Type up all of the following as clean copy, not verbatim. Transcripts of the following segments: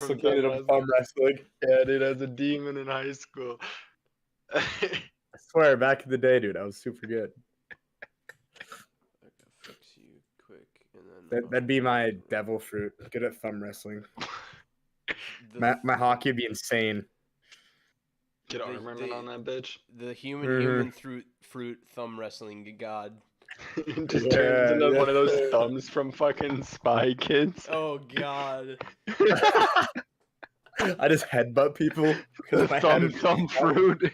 Also from ended up thumb wrestling. Yeah, dude, as a demon in high school. I swear, back in the day, dude, I was super good. I gotta fix you quick, and then That'd be my devil fruit. Good at thumb wrestling. the, My hockey would be insane. Get armament on that bitch. the human fruit thumb wrestling god. Just turns into one of those thumbs from fucking Spy Kids. Oh god. I just headbutt people. The thumb fruit.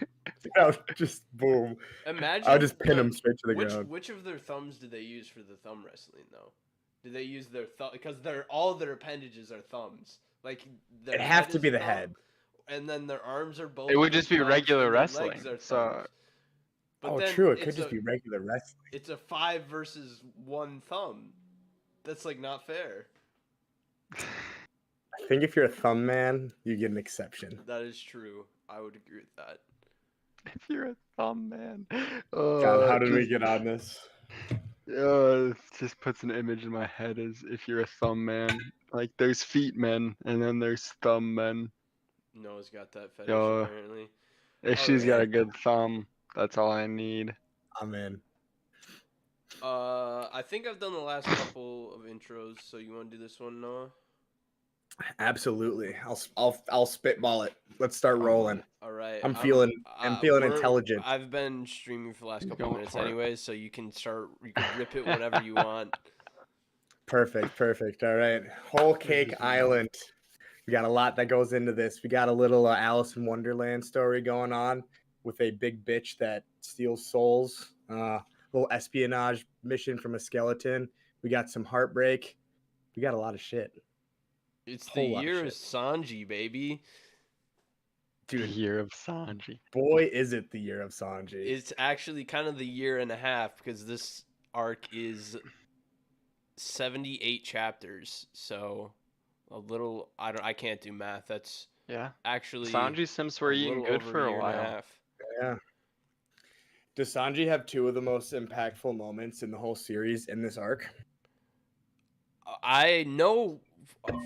I would just boom. Imagine I would just pin them straight to the ground. Which of their thumbs do they use for the thumb wrestling though? Do they use their thumb? Because all their appendages are thumbs. Like it have to be the head. And then their arms are both. It would just be regular wrestling. Legs are So. thumbs. But then true. It could just be regular wrestling. It's a 5 versus 1 thumb. That's like not fair. I think if you're a thumb man, you get an exception. That is true. I would agree with that. If you're a thumb man. God, how did we get on this? It just puts an image in my head as if you're a thumb man. Like there's feet men and then there's thumb men. Noah's got that fetish apparently. If she's got a good thumb, that's all I need. I'm in. I think I've done the last couple of intros, so you want to do this one, Noah? Absolutely. I'll spitball it. Let's start rolling. All right. I'm feeling intelligent. I've been streaming for the last couple of minutes anyways, so you can rip it whenever you want. Perfect. All right. Whole Cake Island. We got a lot that goes into this. We got a little Alice in Wonderland story going on with a big bitch that steals souls. Little espionage mission from a skeleton. We got some heartbreak. We got a lot of shit. It's the year of Sanji, baby. Dude, the year of Sanji. Boy, is it the year of Sanji. It's actually kind of the year and a half because this arc is 78 chapters. So a little, I can't do math. That's actually Sanji Sims were eating good for a while. Yeah. Does Sanji have two of the most impactful moments in the whole series in this arc? I know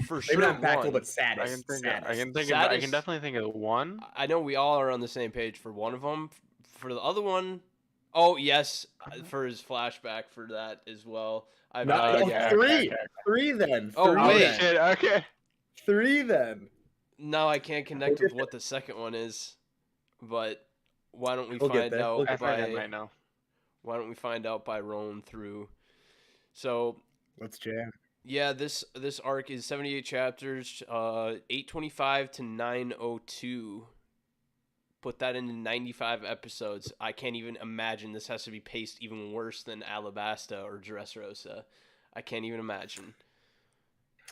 for sure. Maybe not impactful, but saddest. I can definitely think of one. I know we all are on the same page for one of them. For the other one, oh yes, for his flashback for that as well. Three then. Oh wait, shit. Okay. 3 then. No, I can't connect with what the second one is, but why don't we find out Why don't we find out by rolling through? So let's jam. Yeah, this arc is 78 chapters, 825 to 902. Put that into 95 episodes. I can't even imagine this has to be paced even worse than Alabasta or Dressrosa. I can't even imagine.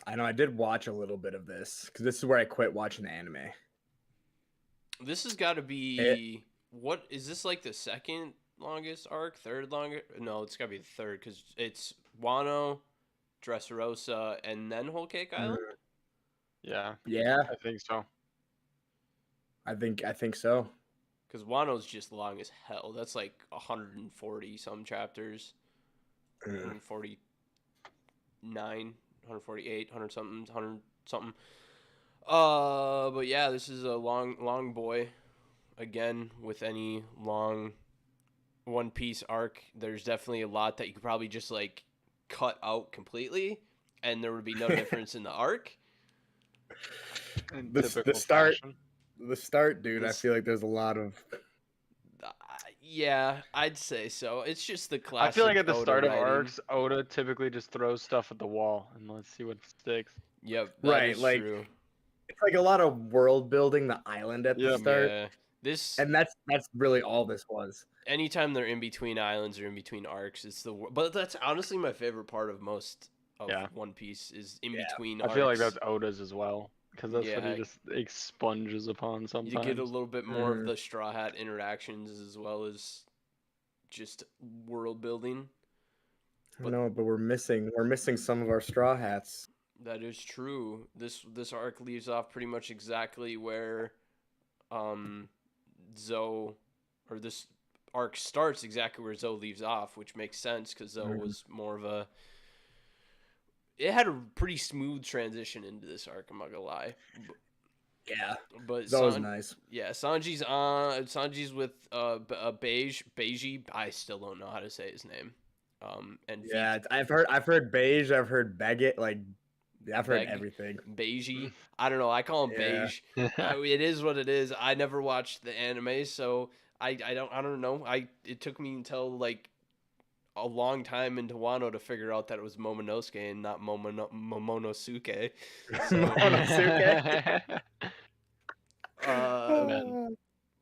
I know I did watch a little bit of this because this is where I quit watching the anime. This has got to be what is this like the second longest arc? Third longest? No, it's got to be the third because it's Wano, Dressrosa, and then Whole Cake Island. Yeah, I think so. I think so. Because Wano's just long as hell. That's like 140 some chapters. 149, 148, 100 something. But yeah, this is a long boy. Again, with any long One Piece arc, there's definitely a lot that you could probably just like cut out completely, and there would be no difference in the arc. The start, dude. I feel like there's a lot of. Yeah, I'd say so. It's just the classic. I feel like at the start writing. of arcs, Oda typically just throws stuff at the wall and let's see what sticks. Yep, right. Like true. It's like a lot of world building the island at the start. Yeah. And that's really all this was. Anytime they're in between islands or in between arcs, but that's honestly my favorite part of most of One Piece is in between arcs. I feel like that's Oda's as well. Because that's what he just expunges upon sometimes. You get a little bit more of the Straw Hat interactions as well as just world building. No, but we're missing some of our Straw Hats. That is true. This arc leaves off pretty much exactly where Zoe, or this arc starts exactly where Zoe leaves off, which makes sense because Zoe was more of a it had a pretty smooth transition into this arc. I'm not gonna lie. Yeah, But it's always nice. Yeah, Sanji's with Beige. I still don't know how to say his name. And Yeah, I've heard beige. I've heard baguette. Like, I've heard everything. Beige. I don't know. I call him Yeah. Beige. It is what it is. I never watched the anime, so I don't know. It took me until like a long time into Wano to figure out that it was Momonosuke and not Momonosuke. So, Momonosuke.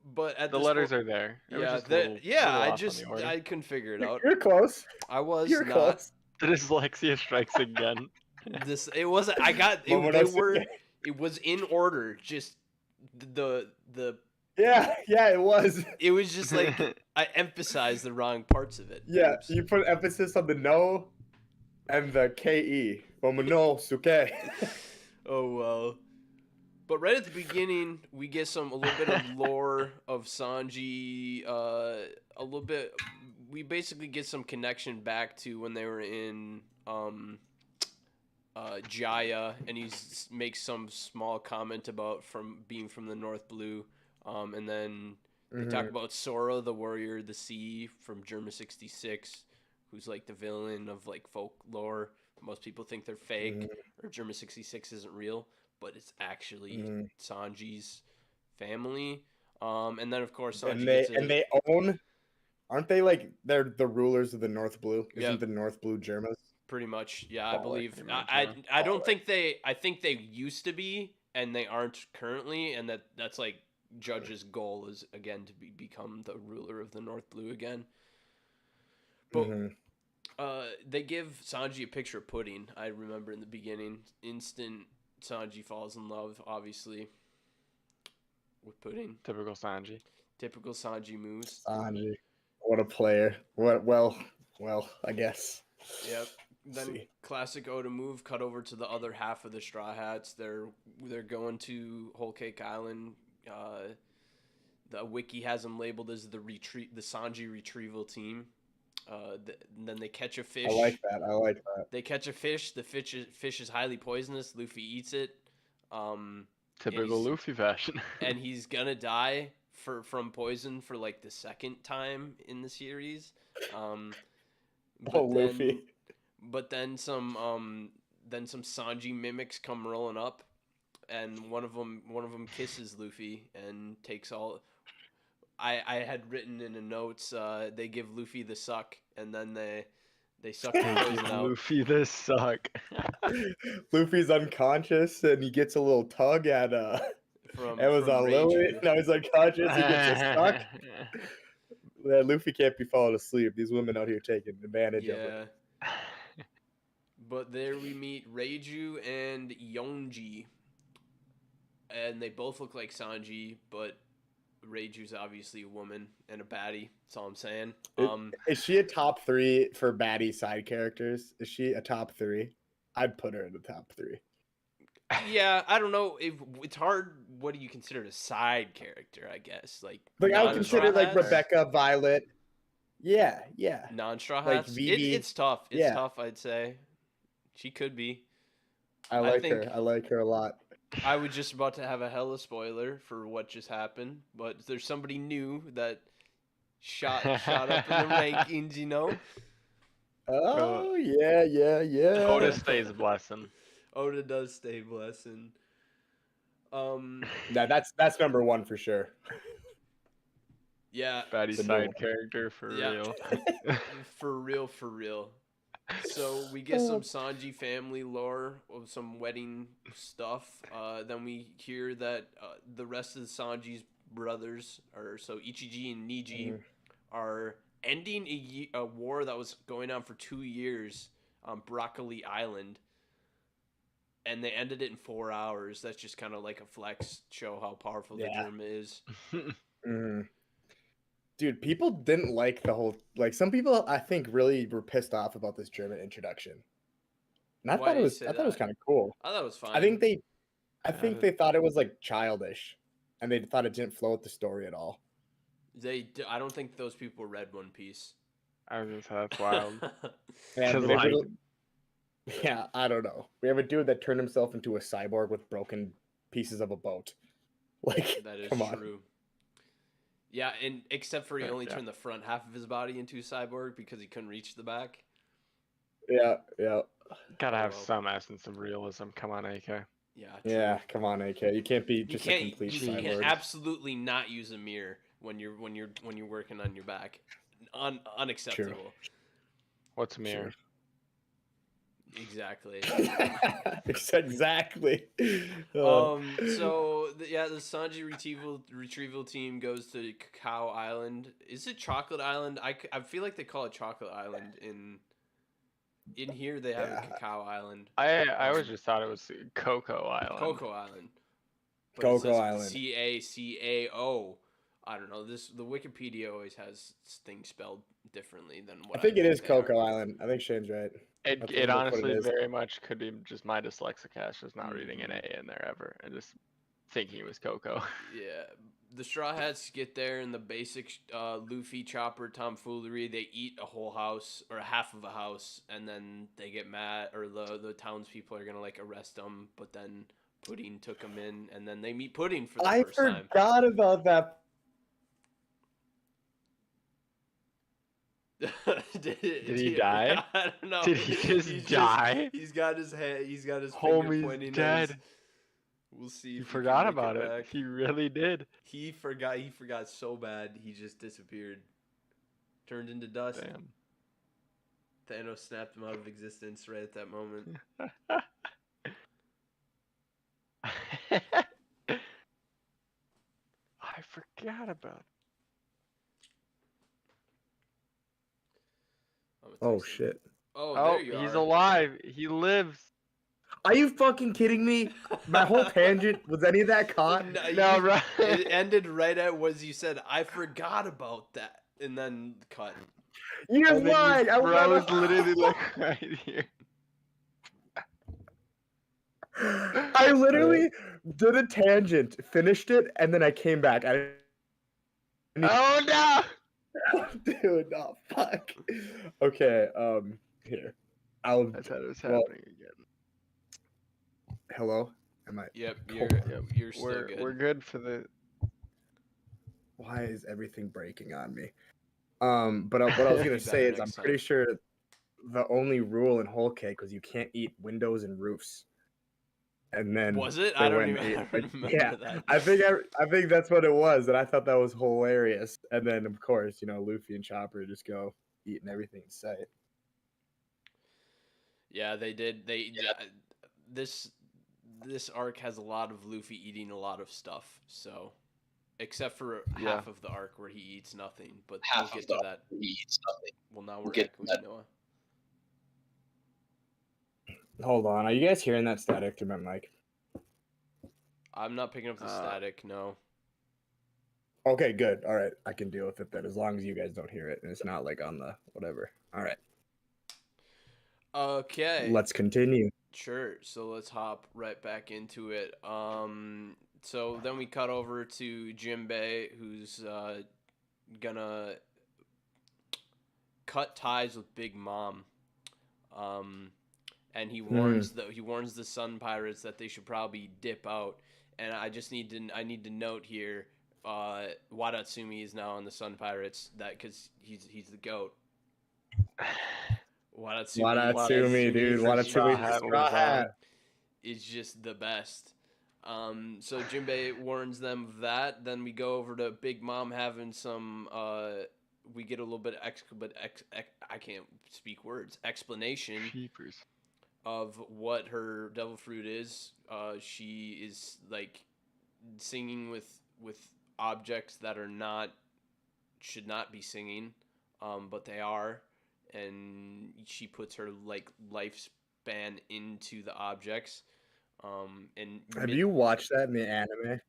but at The this letters are there. It was just a little off on the order. I couldn't figure it out. You're close. I was You're not. close. The dyslexia strikes again. It wasn't. I got it. They were. It was in order. Just the. Yeah, it was. It was just like I emphasized the wrong parts of it. Yeah, you put emphasis on the no and the ke. Momonosuke. Oh well. But right at the beginning, we get a little bit of lore of Sanji. A little bit. We basically get some connection back to when they were in Jaya, and he makes some small comment about being from the North Blue. And then they talk about Sora, the warrior of the sea from Germa 66, who's like the villain of like folklore. Most people think they're fake or Germa 66 isn't real, but it's actually Sanji's family. And then of course Sanji they own. Aren't they like they're the rulers of the North Blue? Isn't the North Blue Germas? Pretty much, yeah. I believe. I don't think they. I think they used to be, and they aren't currently, and that's like Judge's goal is again to become the ruler of the North Blue again. But they give Sanji a picture of pudding. I remember in the beginning, instant Sanji falls in love, obviously, with pudding. Typical Sanji. Typical Sanji moves. Sanji, what a player! Well, I guess. Yep. Then classic Oda move, cut over to the other half of the Straw Hats. They're going to Whole Cake Island. The wiki has them labeled as the Sanji retrieval team. Then they catch a fish. I like that. They catch a fish. The fish is highly poisonous. Luffy eats it. Typical Luffy fashion. And he's gonna die from poison for like the second time in the series. Luffy. But then some Sanji mimics come rolling up, and one of them kisses Luffy and takes all. I had written in the notes. They give Luffy the suck, and then they suck the poison out. Luffy the suck. Luffy's unconscious, and he gets a little tug at Amazon Lily. Now he's unconscious. He gets a suck. Luffy can't be falling asleep. These women out here taking advantage of it. But there we meet Reiju and Yonji. And they both look like Sanji, but Reiju's obviously a woman and a baddie. That's all I'm saying. Is she a top 3 for baddie side characters? Is she a top 3? I'd put her in the top 3. Yeah, I don't know. It's hard. What do you consider a side character, I guess? Like I would consider like Rebecca, Violet. Yeah. Non-Straw Hats? Like Vivi. It's tough. It's tough, I'd say. She could be. I like her. I like her a lot. I was just about to have a hella spoiler for what just happened, but there's somebody new that shot up in the rankings, you know? Oh, yeah. Oda stays blessing. Oda does stay blessing. That's number 1 for sure. Yeah. Fatty side character for real. For real. So we get some Sanji family lore of some wedding stuff. Then we hear that the rest of Sanji's brothers, Ichiji and Niji, are ending a war that was going on for 2 years on Broccoli Island. And they ended it in 4 hours. That's just kind of like a flex, show how powerful the Germa is. Dude, people didn't like the whole. Like, some people, I think, really were pissed off about this German introduction. And I thought it was kind of cool. I thought it was fine. I think they thought it was like childish, and they thought it didn't flow with the story at all. I don't think those people read One Piece. I was gonna say that's wild. Yeah, I don't know. We have a dude that turned himself into a cyborg with broken pieces of a boat. Like, That is come on. true. Yeah, and except for he only Yeah. turned the front half of his body into a cyborg because he couldn't reach the back. Yeah, yeah, Gotta Oh, have well. some essence of realism. Come on, AK. Yeah, true. yeah. Come on, AK. You can't be You just can't. a complete You Jeez. can cyborg. absolutely not use a mirror when you're working on your back. Unacceptable. What's a True. mirror? Exactly. Exactly. So yeah, the Sanji retrieval team goes to Cacao Island. Is it Chocolate Island? I feel like they call it Chocolate Island in here. They have Yeah. it Cacao Island. I always just thought it was Cocoa Island. Cocoa Island. But Cocoa it says Island. CACAO. I don't know. The Wikipedia always has things spelled differently than what I think it is they are. Cocoa Island. I think Shane's right. It That's what honestly it is. very much could be just my dyslexic ass just not reading an Mhm. A in there ever and just thinking it was Cocoa. Yeah, the Straw Hats get there in the basic Luffy Chopper tomfoolery. They eat a whole house or half of a house, and then they get mad, or the townspeople are gonna like arrest them. But then Pudding took them in, and then they meet Pudding for the I first time. forgot about that. Did he die? I don't know. Did he just die? He's got his head. He's got his finger Homie's pointing dead. at his. We'll see. He If he forgot can make about it. back. He really did. He forgot. He forgot so bad. He just disappeared. Turned into dust. Damn. Thanos snapped him out of existence right at that moment. I forgot about it. I'm gonna Oh text him. shit. Oh, Oh, there you he's are. alive. He lives. Are you fucking kidding me? My whole tangent, was any of that caught? No, No, right. It ended right at what you said. I forgot about that, and then cut. You're And then you lying. I froze literally like right here. I literally did a tangent, finished it, and then I came back. Oh no! Dude, no, fuck. Okay, here. I'll. I thought it was Well, happening again. hello? Am I? Yep, Hold on. you're still We're good. we're good for the. Why is everything breaking on me? But what I was Be gonna say better is I'm next pretty time. sure the only rule in Whole Cake was you can't eat windows and roofs. And then Was it? they I don't went even and ate- I don't remember yeah, that. I think that's what it was, and I thought that was hilarious. And then of course, Luffy and Chopper just go eating everything in sight. Yeah, they did. This arc has a lot of Luffy eating a lot of stuff. So, except for Yeah. half of the arc where he eats nothing. But Half we'll of get to the that. He eats nothing. Well, now We'll we're get to echoing that. Noah. Hold on, are you guys hearing that static through my mic? I'm not picking up the static. No. Okay, good. All right, I can deal with it then, as long as you guys don't hear it and it's not like on the whatever. All right, Okay. let's continue. Sure. So let's hop right back into it. So then we cut over to Jinbei, who's gonna cut ties with Big Mom. And he warns the Sun Pirates that they should probably dip out. And I need to note here, Wadatsumi is now on the Sun Pirates because he's the goat. Wadatsumi, dude. Wadatsumi the Straw Hat. Is just the best. So Jinbei warns them of that. Then we go over to Big Mom having some. We get a little bit I can't speak words. Explanation Cheapers. of what her devil fruit is. She is like singing with objects that should not be singing, but they are, and she puts her like lifespan into the objects. And Have you watched that in the anime?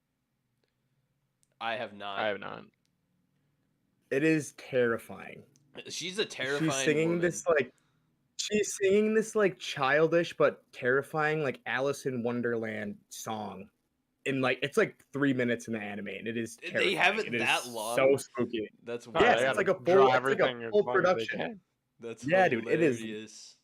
I have not. I have not. It is terrifying. She's a terrifying She's singing woman. this like childish but terrifying like Alice in Wonderland song. It's like 3 minutes in the anime, and it is terrifying. They have it is that long? so spooky. That's Oh, Yes, they it's gotta like a draw full everything as long as they production. can. That's Yeah, dude, it is. hilarious.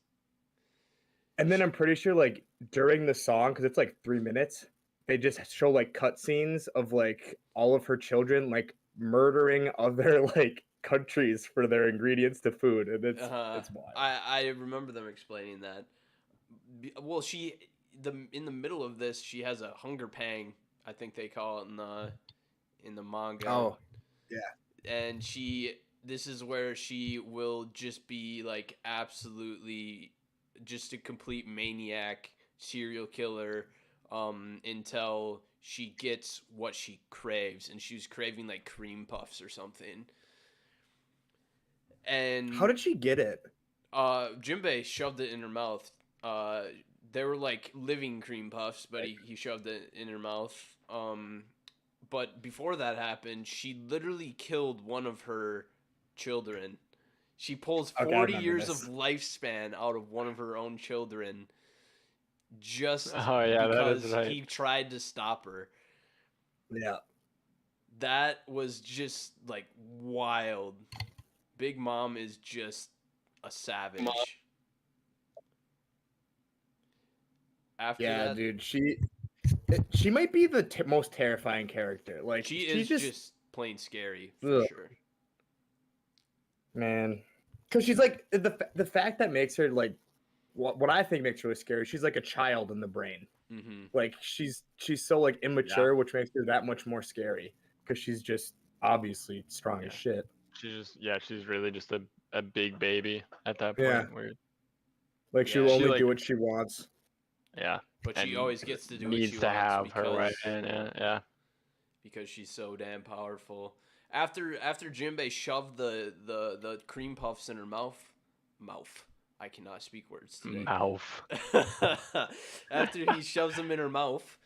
And then I'm pretty sure like during the song, because it's like 3 minutes, they just show like cutscenes of like all of her children like murdering other like countries for their ingredients to food, and it's wild. I remember them explaining that. Well, in the middle of this, she has a hunger pang. I think they call it in the manga. Oh, yeah. And this is where she will just be like absolutely just a complete maniac serial killer until she gets what she craves, and she was craving like cream puffs or something. And How did she get it? Jinbei shoved it in her mouth. They were like living cream puffs, but he shoved it in her mouth. But before that happened, she literally killed one of her children. She pulls 40 years of lifespan out of one of her own children just because he tried to stop her. Yeah. That was just like wild. Big Mom is just a savage. After that, dude, she might be the most terrifying character. Like she is just plain scary for sure. Man, because she's like the fact that makes her like what I think makes her really scary. She's like a child in the brain. Mm-hmm. Like she's so like immature, which makes her that much more scary because she's just obviously strong as shit. She's really just a big baby at that point. Where like she'll only do what she wants. Yeah, but she always gets to do what needs she to wants have her way. Because she's so damn powerful. After Jinbei shoved the cream puffs in her mouth. I cannot speak words today. Mouth. After he shoves them in her mouth,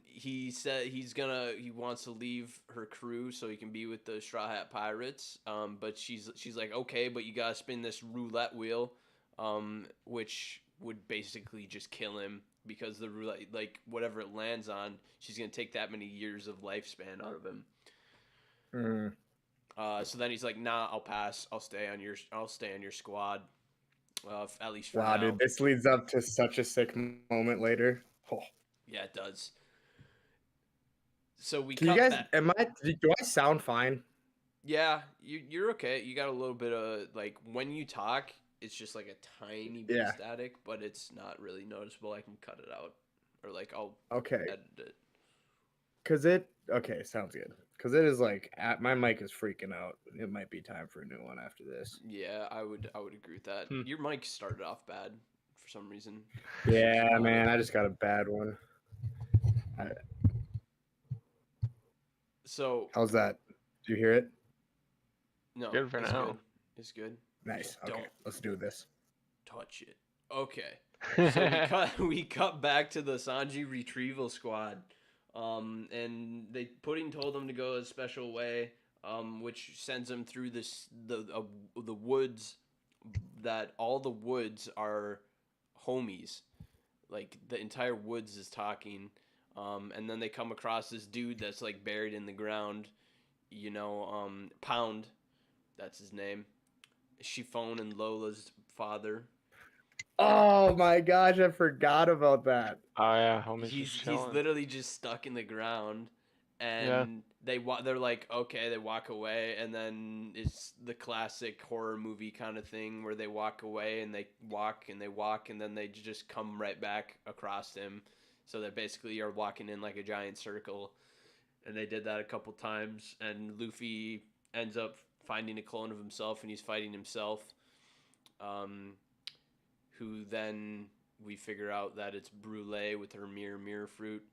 he said he wants to leave her crew so he can be with the Straw Hat Pirates. But she's like, okay, but you gotta spin this roulette wheel, which would basically just kill him because the roulette, like whatever it lands on, she's gonna take that many years of lifespan out of him. So then he's like, nah, I'll pass. I'll stay on your squad. At least for now. Dude, this leads up to such a sick moment later. Oh. Yeah, it does. So do I sound fine? Yeah, you're okay. You got a little bit of like when you talk, it's just like a tiny bit of static, but it's not really noticeable. I can cut it out, or like I'll edit it. Sounds good. Because it is like my mic is freaking out. It might be time for a new one after this. Yeah, I would agree with that. Your mic started off bad for some reason. Yeah, man, I just got a bad one. So how's that? Did you hear it? No, good for now. It's good. Nice. Okay, let's do this. Touch it. Okay. So we cut back to the Sanji retrieval squad. And Pudding told them to go a special way, which sends them through the woods. That all the woods are homies, like the entire woods is talking. And then they come across this dude that's like buried in the ground. Pound, that's his name. Chiffon and Lola's father. Oh my gosh, I forgot about that. Oh yeah, homie's he's literally just stuck in the ground, and they're like, okay, they walk away, and then it's the classic horror movie kind of thing where they walk away and they walk and they walk, and then they just come right back across him, so they basically are walking in like a giant circle, and they did that a couple times, and Luffy ends up finding a clone of himself, and he's fighting himself. Who then we figure out that it's Brûlée with her mirror fruit.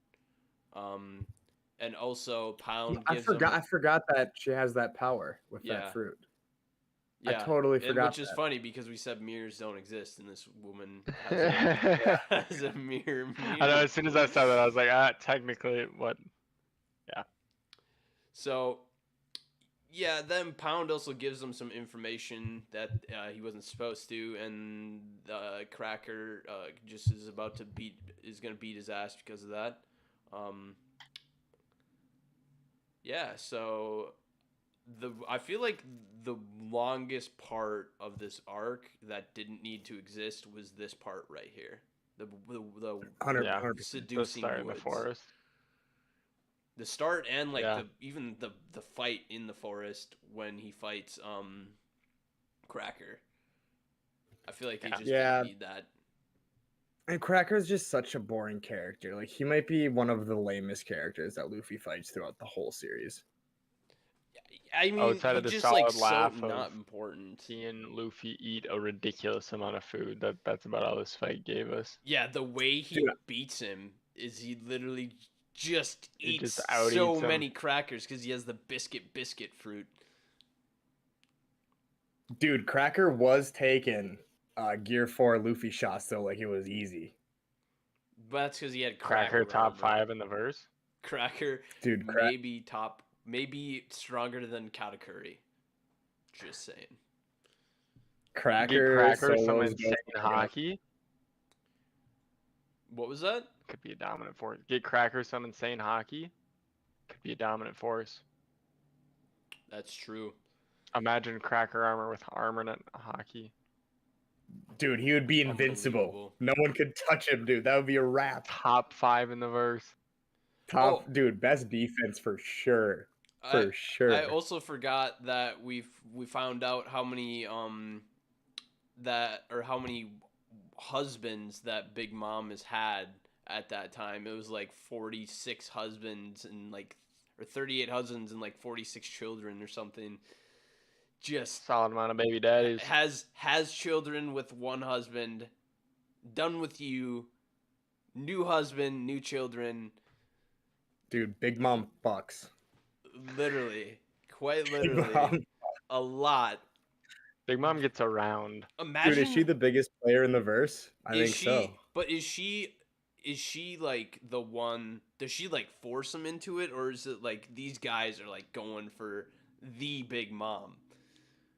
And also Pound gives I forgot that she has that power with that fruit. Yeah. I totally forgot. Which is funny because we said mirrors don't exist, and this woman has a mirror. I know, as soon as I saw that, I was like, technically, what? Yeah. So, yeah, then Pound also gives them some information that he wasn't supposed to, and Cracker just is going to beat his ass because of that. Yeah, so I feel like the longest part of this arc that didn't need to exist was this part right here. The 100, Yeah. 100%. The seducing start in the woods. forest. The start and like Yeah. even the fight in the forest when he fights Cracker. I feel like he just Yeah. didn't need that. And Cracker's just such a boring character. Like, he might be one of the lamest characters that Luffy fights throughout the whole series. I mean, Outside he of the just like solid so laugh not of important. seeing Luffy eat a ridiculous amount of food. That's about all this fight gave us. Yeah, the way he Dude. beats him is he literally just He eats just out so eats him. many crackers because he has the biscuit fruit. Dude, Cracker was taking Gear 4 Luffy shots, though, like it was easy. But that's because he had Cracker top armor. 5 in the verse. Cracker, Dude, maybe stronger than Katakuri. Just saying. Get Cracker Cracker some solos insane go- hockey. What was that? Could be a dominant force. Get Cracker some insane hockey. Could be a dominant force. That's true. Imagine Cracker armor with armament hockey. Dude, he would be invincible. Unbelievable. No one could touch him, dude. That would be a wrap. Top 5 in the verse. Dude, best defense for sure. I Sure. also forgot that we found out how many how many husbands that Big Mom has had at that time. It was like 46 husbands and or 38 husbands and like 46 children or something. Just Solid amount of baby daddies. has children with one husband, done with you, new husband, new children. Dude, Big Mom fucks. Literally, quite Big literally, Mom. a lot. Big Mom gets around. Imagine, Dude, is she the biggest player in the verse? I think so. But is she like the one? Does she like force him into it, or is it like these guys are like going for the Big Mom?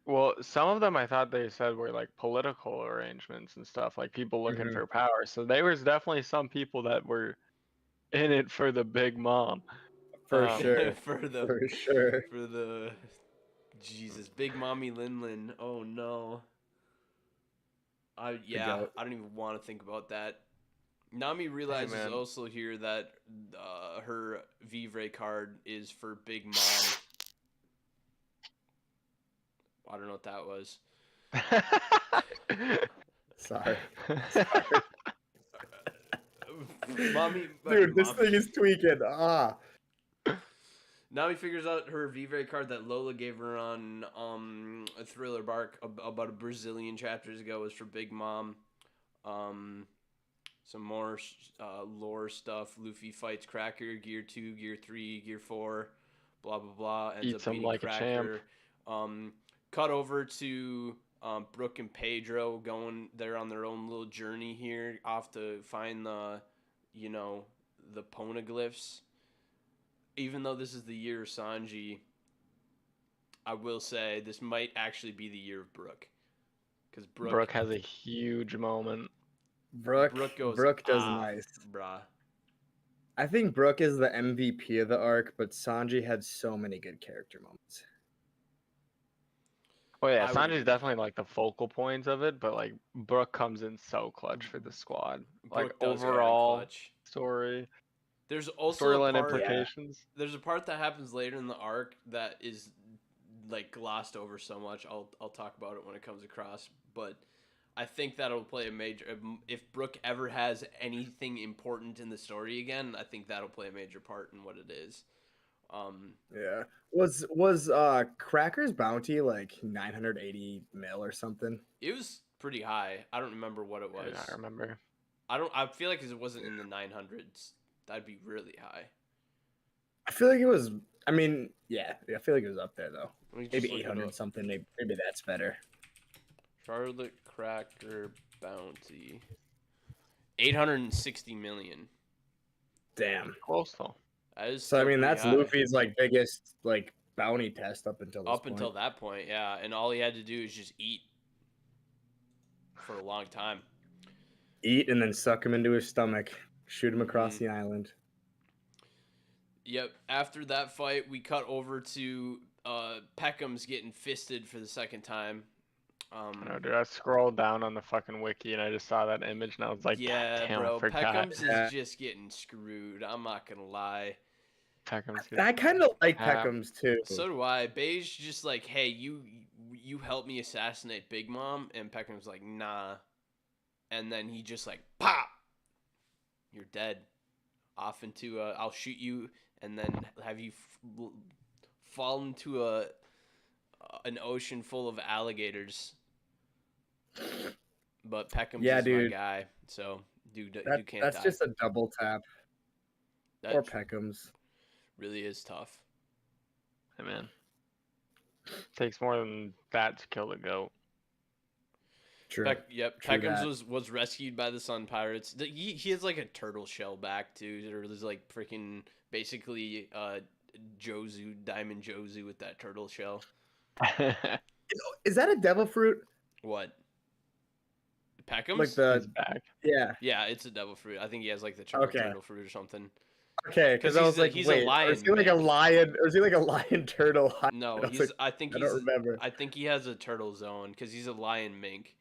Well, some of them I thought they said were like political arrangements and stuff, like people looking Mhm. for power. So there was definitely some people that were in it for the Big Mom. For sure. for sure. the Jesus, Big Mommy Lin. Oh no. I goat. don't even want to think about that. Nami realizes man. also here that her Vivre card is for Big Mom. I don't know what that was. Sorry. Mommy, Dude, this Mom. thing is tweaking. Nami figures out her Vivre card that Lola gave her on a Thriller Bark about a Brazilian chapters ago was for Big Mom. Some more lore stuff. Luffy fights Cracker, Gear 2, Gear 3, Gear 4, blah, blah, blah. Ends Eats up him beating like a champ. Cracker. Cut over to Brooke and Pedro going, they're on their own little journey here off to find the poneglyphs. Even though this is the year of Sanji, I will say this might actually be the year of Brooke. Because Brooke has a huge moment. Brooke does nice. Bruh. I think Brooke is the MVP of the arc, but Sanji had so many good character moments. Oh yeah, I would Sanji's agree. definitely like the focal points of it, but like Brooke comes in so clutch for the squad. Like Brooke does come in overall clutch. story, There's also storyline a part, implications. There's a part that happens later in the arc that is like glossed over so much. I'll talk about it when it comes across, but I think that'll play a major. If Brooke ever has anything important in the story again, I think that'll play a major part in what it is. Yeah. Was Cracker's bounty like 980 mil or something? It was pretty high. I don't remember what it was. I remember. I feel like it wasn't in the 900s. That'd be really high. I feel like it was. I mean, yeah, I feel like it was up there though. Let me just Maybe look it 800 up. something. Maybe that's better. Charlotte Cracker bounty. 860 million. Damn. Close though. That is So I still mean, pretty that's high. Luffy's like biggest like bounty test up until this point. Until that point, yeah, and all he had to do is just eat for a long time. Eat and then suck him into his stomach. Shoot him across the island. Yep. After that fight, we cut over to Peckham's getting fisted for the second time. No, dude, I scrolled down on the fucking wiki and I just saw that image and I was like, yeah, God damn, bro, I forgot. Peckham's Yeah. is just getting screwed. I'm not gonna lie. Peckham's I kind of like Ah. Peckham's too. So do I. Beige just like, hey, you helped me assassinate Big Mom, and Peckham's like, nah, and then he just like, pop, you're dead. Off into I'll shoot you, and then have you fall into an ocean full of alligators. But Peckham's is my guy, so dude can't that's die. just a double tap. That Or Peckham's. really is tough. Hey, man. Takes more than that to kill the goat. True. Yep, True Peckham's was rescued by the Sun Pirates. He has like a turtle shell back too, or there's like freaking basically Jozu, Diamond Jozu with that turtle shell. Is that a devil fruit? What? Peckham's? Like the His back. Yeah, it's a devil fruit. I think he has like the turtle fruit or something. Okay, because I was like, he's wait, a lion. is he like a lion? Or is he like a lion turtle? No, I don't remember. I think he has a turtle zone because he's a lion mink.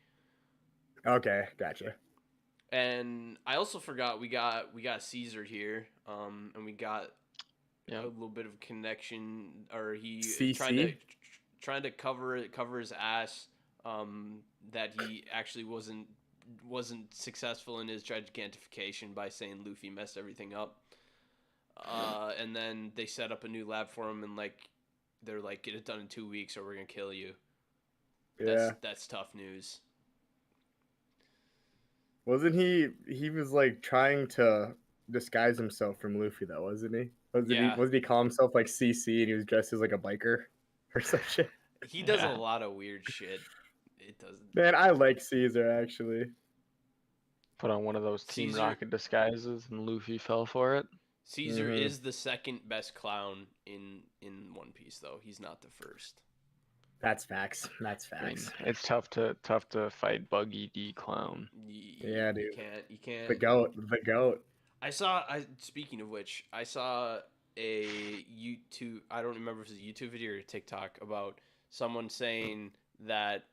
Okay, gotcha. And I also forgot we got Caesar here, and we got a little bit of connection, or he trying to cover his ass, that he actually wasn't successful in his gigantification by saying Luffy messed everything up. And then they set up a new lab for him, and like they're like, get it done in 2 weeks or we're gonna kill you. Yeah, that's tough news. Wasn't he? He was like trying to disguise himself from Luffy, though, wasn't he? Wasn't he call himself like CC and he was dressed as like a biker or some shit? He does a lot of weird shit. It doesn't. Man, I like Caesar actually. Put on one of those Team Rocket disguises and Luffy fell for it. Caesar is the second best clown in One Piece, though. He's not the first. That's facts. That's facts. I mean, it's tough to fight Buggy D Clown. Yeah, dude. You can't. The goat. Speaking of which, I saw a YouTube. I don't remember if it was a YouTube video or a TikTok about someone saying that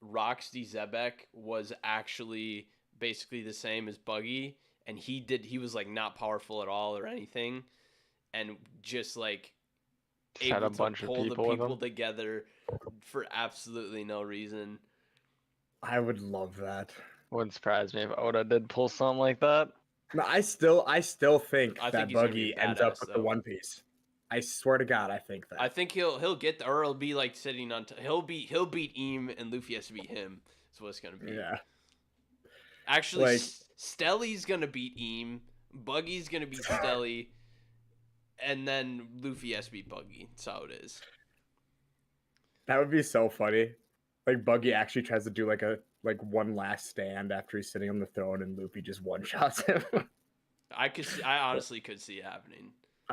Roxy Zebek was actually basically the same as Buggy, and he was like not powerful at all or anything, and just like Had a bunch of people together for absolutely no reason. I would love that. Wouldn't surprise me if Oda did pull something like that. No, I still think I that think he's gonna Buggy be ends up badass, with though. the One Piece. I swear to God, I think that. I think he'll get or he'll be like sitting on. He'll beat Eam, and Luffy has to beat him. That's what it's gonna be. Yeah. Actually, Like- Stelly's gonna beat Eam. Buggy's gonna beat Stelly, and then Luffy has to beat Buggy. That's how it is. That would be so funny. Like Buggy actually tries to do like one last stand after he's sitting on the throne, and Luffy just one shots him. I honestly could see it happening.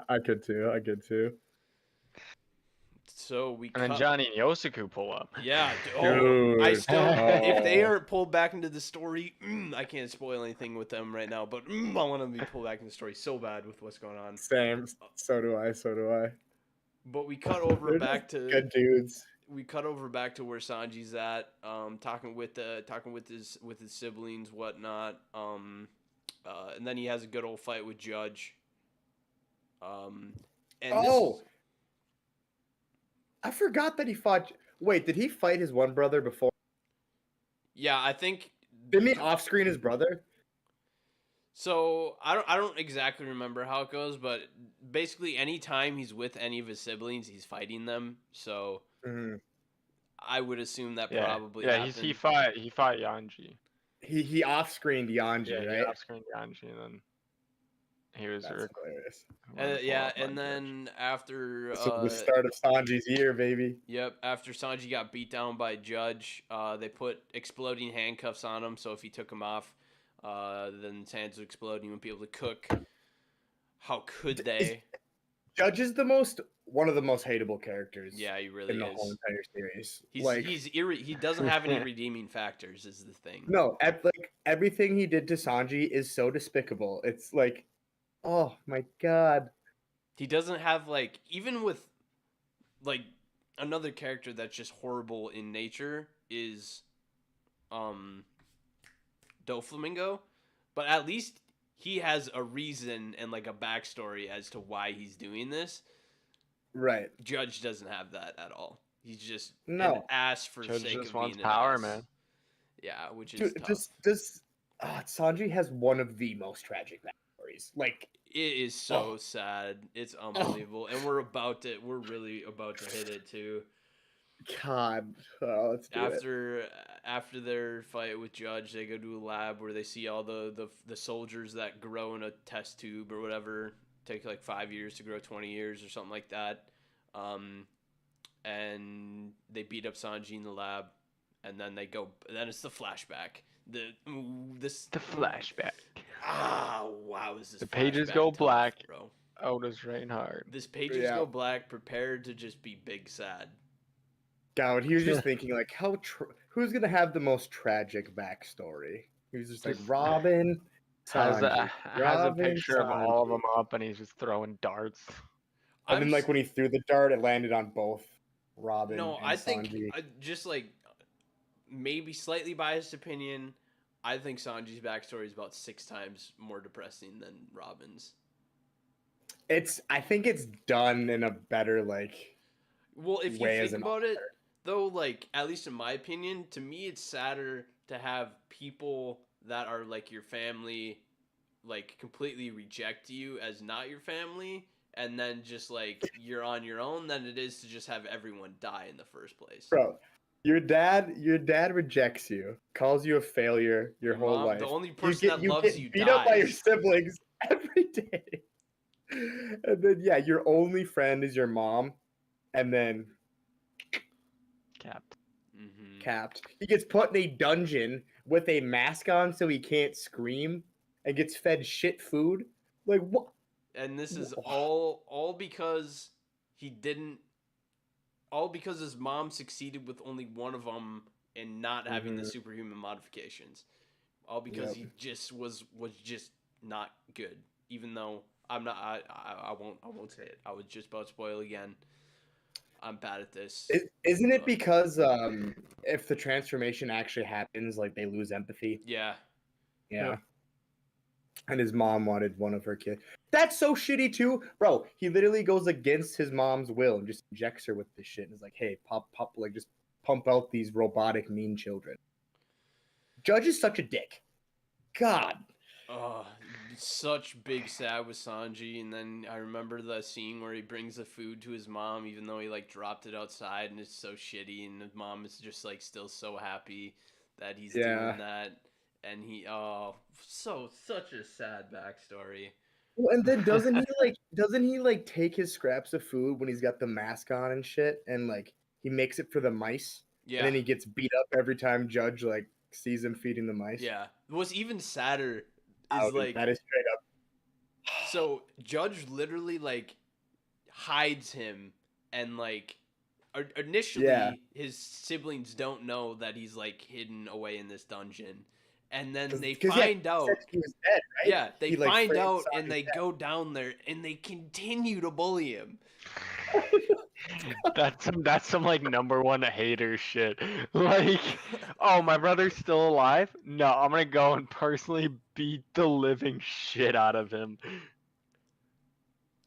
I could too. So we And then Johnny and Yosuke pull up. Yeah, Dude. I still if they Oh. aren't pulled back into the story, I can't spoil anything with them right now. But I want them to be pulled back in the story so bad with what's going on. Same. So do I. But we cut over They're back just to good dudes. we cut over back to where Sanji's at, talking with his siblings, whatnot. And then he has a good old fight with Judge. I forgot that he fought. Wait, did he fight his one brother before? Yeah, I think. Didn't he off screen his brother? So I don't exactly remember how it goes, but basically anytime he's with any of his siblings, he's fighting them. So I would assume that probably happened. He fought Yanji. He off screened Yanji, Yeah, right? he off screened Yanji, and then he was hilarious. And then after the start of Sanji's year, baby. Yep, after Sanji got beat down by Judge, they put exploding handcuffs on him, so if he took them off, then his hands would explode and he wouldn't be able to cook. How could they? Judge is one of the most hateable characters. Yeah, he really in the is. whole entire series. He doesn't have any redeeming factors, is the thing. No, everything he did to Sanji is so despicable. It's like, oh my God. He doesn't have even with another character that's just horrible in nature is Doflamingo, but at least he has a reason and like a backstory as to why he's doing this. Right. Judge doesn't have that at all. He's just an No. ass for Judge sake just of wants being an power, ass. man. Yeah, which is Dude, tough. Sanji has one of the most tragic backstories. Like, It is so sad. It's unbelievable, and we're really about to hit it too. God, let's do it. After their fight with Judge, they go to a lab where they see all the soldiers that grow in a test tube or whatever. Take like 5 years to grow 20 years or something like that. And they beat up Sanji in the lab, and then they go. Then it's the flashback. The flashback. Wow, is this The pages flashback go tough, black. bro? Oda's rain hard. This pages go black. Prepared to just be big sad. God, he was just thinking like, who's gonna have the most tragic backstory? He was just like Robin. Has Sanji, a Robin, picture of all of Sanji. them up, and he's just throwing darts. And then, like when he threw the dart, it landed on both Robin No, and I think Sanji. just like maybe slightly biased opinion. I think Sanji's backstory is about 6 times more depressing than Robin's. I think it's done in a better like. Well, if you way think as an about it, author. though, like at least in my opinion, to me it's sadder to have people that are like your family, like completely reject you as not your family, and then just like you're on your own, than it is to just have everyone die in the first place. Bro, your dad rejects you, calls you a failure your whole mom, life. the only person that loves you beat up by your dies. siblings every day. And then your only friend is your mom, and then Capped. capped. He gets put in a dungeon with a mask on so he can't scream and gets fed shit food. Like what? And this is all because he didn't. All because his mom succeeded with only one of them and not having the superhuman modifications. All because he just was just not good. Even though I'm not, I won't say it. I was just about to spoil again. I'm bad at this. Isn't it because if the transformation actually happens, like they lose empathy? Yeah. Yeah. And his mom wanted one of her kids. That's so shitty too, bro. He literally goes against his mom's will and just injects her with this shit and is like, "Hey, pop, like just pump out these robotic mean children." Judge is such a dick. God. Such big sad with Sanji, and then I remember the scene where he brings the food to his mom, even though he like dropped it outside, and it's so shitty, and his mom is just like still so happy that he's doing that, and such a sad backstory. Well, and then doesn't he like take his scraps of food when he's got the mask on and shit, and like he makes it for the mice, and then he gets beat up every time Judge like sees him feeding the mice. Yeah, what's even sadder is like that is straight up. So Judge literally like hides him, and like initially his siblings don't know that he's like hidden away in this dungeon, and then they find out he was dead, right? Yeah, they find out and they go down there and they continue to bully him. That's some like #1 hater shit. Like, oh, my brother's still alive? No, I'm gonna go and personally beat the living shit out of him.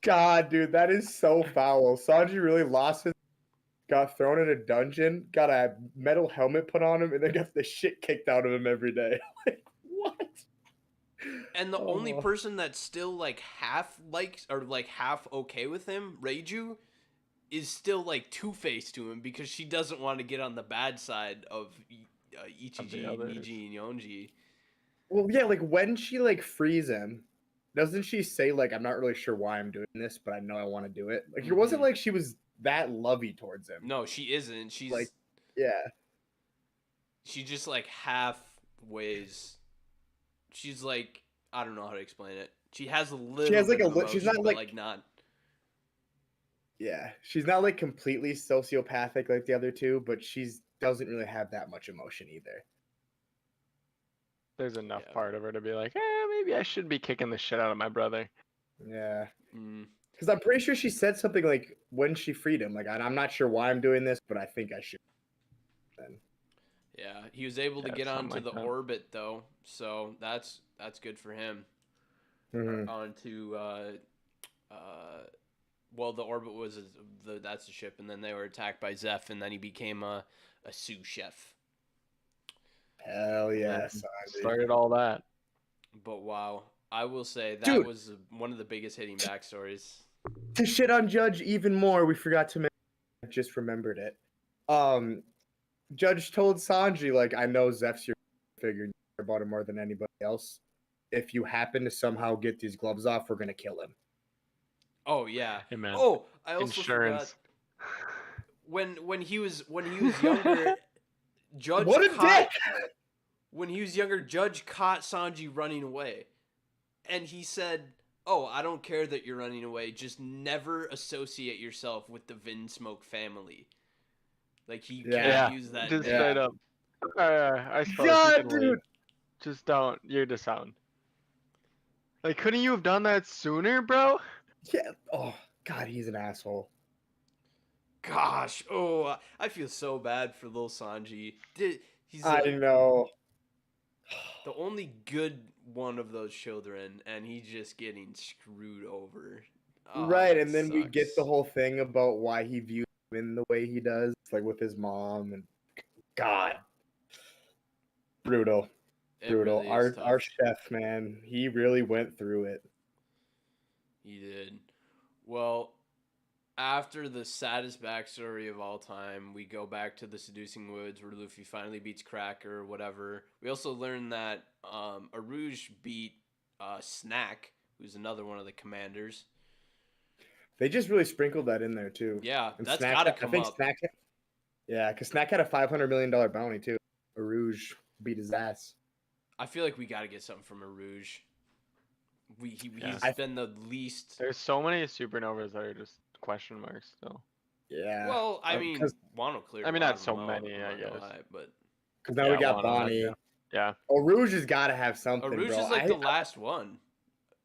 God, dude, that is so foul. Sanji really got thrown in a dungeon, got a metal helmet put on him, and then got the shit kicked out of him every day. Like, what? And the only person that's still like half likes or like half okay with him, Reiju, is still like two-faced to him because she doesn't want to get on the bad side of Ichiji, Niji, and Yonji. Well, yeah, like when she like frees him, doesn't she say like, "I'm not really sure why I'm doing this, but I know I want to do it"? Like it wasn't like she was that lovey towards him. No, she isn't. She's like, yeah, she just like half ways. She's like, I don't know how to explain it. She has a little. She has like emotion, she's not like not. Yeah, she's not like completely sociopathic like the other two, but she's doesn't really have that much emotion either. There's enough part of her to be like, maybe I should be kicking the shit out of my brother. Yeah. Because I'm pretty sure she said something like when she freed him. Like, I'm not sure why I'm doing this, but I think I should. Then. Yeah, he was able to Yeah, get something onto like the that. orbit though, so that's good for him. Mhm. Onto well, the orbit was that's the ship, and then they were attacked by Zeph, and then he became a sous chef. Hell And yeah, then Sanji. started all that. But wow, I will say that Dude. was one of the biggest hitting backstories. To shit on Judge even more, we forgot to mention. I just remembered it. Judge told Sanji, like, I know Zeph's your figure. You care about him more than anybody else. If you happen to somehow get these gloves off, we're gonna kill him. Oh yeah. Hey man, Oh, I also insurance. forgot when he was younger, Judge What a caught dick! when he was younger, Judge caught Sanji running away, and he said, "Oh, I don't care that you're running away. Just never associate yourself with the Vinsmoke family." Like he Yeah. kind Yeah, of used that just there. straight up. I suppose you God, can leave. dude. Just don't. You're disowned. Like, couldn't you have done that sooner, bro? Yeah. Oh, God, he's an asshole. Gosh, oh, I feel so bad for little Sanji. He's I know. the only good one of those children, and he's just getting screwed over. Right, That and then we get the sucks. whole thing about why he views women the way he does, like with his mom, and God, brutal, It brutal. really is Our tough. chef, man, he really went through it. He did. Well, after the saddest backstory of all time, we go back to the Seducing Woods where Luffy finally beats Cracker, whatever. We also learn that Arouge beat Snack, who's another one of the commanders. They just really sprinkled that in there too. Yeah, And that's Snack, got to I come think up. Snack, yeah, because Snack had a $500 million bounty too. Rouge beat his ass. I feel like we got to get something from Arouge. Yeah. He's been the least. There's so many supernovas that are just question marks still. Yeah. Well, I mean, Because Wano cleared I mean, a lot not of so them out. many, I'm I not gonna guess. lie, but now we got Wano had Bonnie. to. Yeah. Oh, Rouge has got to have something, Arouge bro. is like the last one.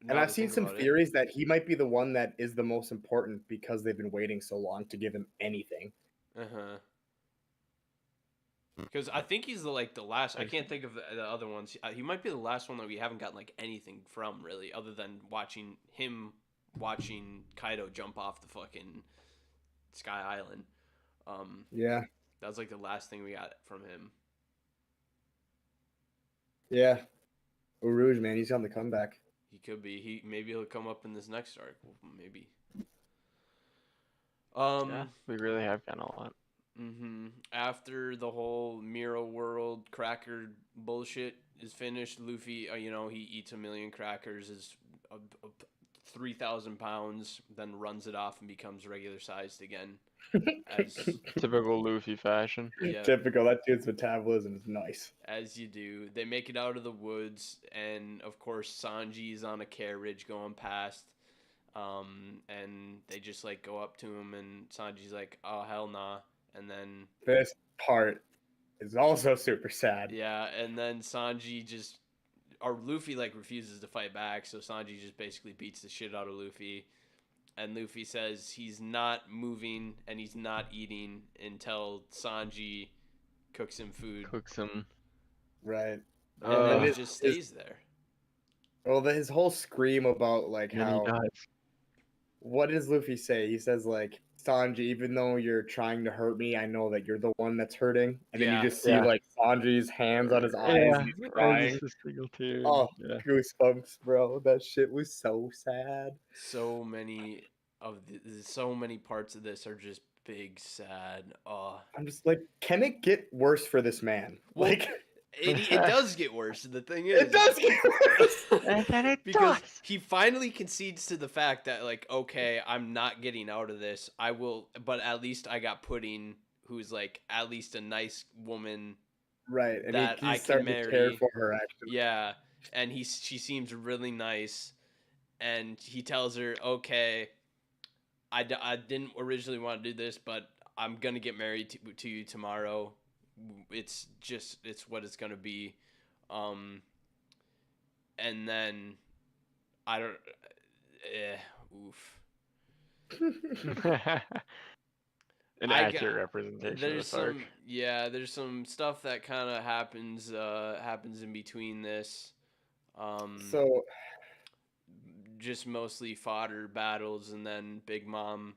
And I've seen some theories that he might be the one that is the most important because they've been waiting so long to give him anything. Uh-huh. Because I think he's the last. I can't think of the other ones. He might be the last one that we haven't gotten like anything from really, other than watching Kaido jump off the fucking Sky Island. Yeah. That was like the last thing we got from him. Yeah. Rouge, man, he's on the comeback. He could be. Maybe he'll come up in this next arc. Maybe. Yeah, we really have gotten a lot. After the whole Miro World cracker bullshit is finished, Luffy, he eats 1,000,000 crackers, is 3,000 pounds, then runs it off and becomes regular sized again. As Typical Luffy fashion. yeah, Typical. That dude's metabolism is nice. as you do. They make it out of the woods, and of course Sanji's on a carriage going past. And they just like go up to him, and Sanji's like, "Oh hell nah." And then This part is also super sad. yeah, and then Luffy like refuses to fight back, so Sanji just basically beats the shit out of Luffy. And Luffy says he's not moving and he's not eating until Sanji cooks him food. Cooks him. Right. And then he his- just stays there. Well, his whole scream about like And then he how dies. what does Luffy say? He says like, Sanji, even though you're trying to hurt me, I know that you're the one that's hurting. And then Yeah. you just see Yeah. like Sanji's hands on his eyes Yeah, and he's and crying. just a single tear. Oh, Yeah. goosebumps, bro. That shit was so sad. So many parts of this are just big sad. I'm just like, can it get worse for this man? Well, Like, it does get worse. The thing is, it does get worse. And then it because does. he finally concedes to the fact that like, okay, I'm not getting out of this. I will, but at least I got Pudding, who's like at least a nice woman. Right, and That he's I can starting to care marry. for her actually. Yeah, and she seems really nice, and he tells her, okay, I didn't originally want to do this, but I'm gonna get married to you tomorrow. It's what it's gonna be. And then I don't oof. An I accurate got representation of there's this arc. there's some stuff that kind of happens in between this. So Just mostly fodder battles, and then Big Mom.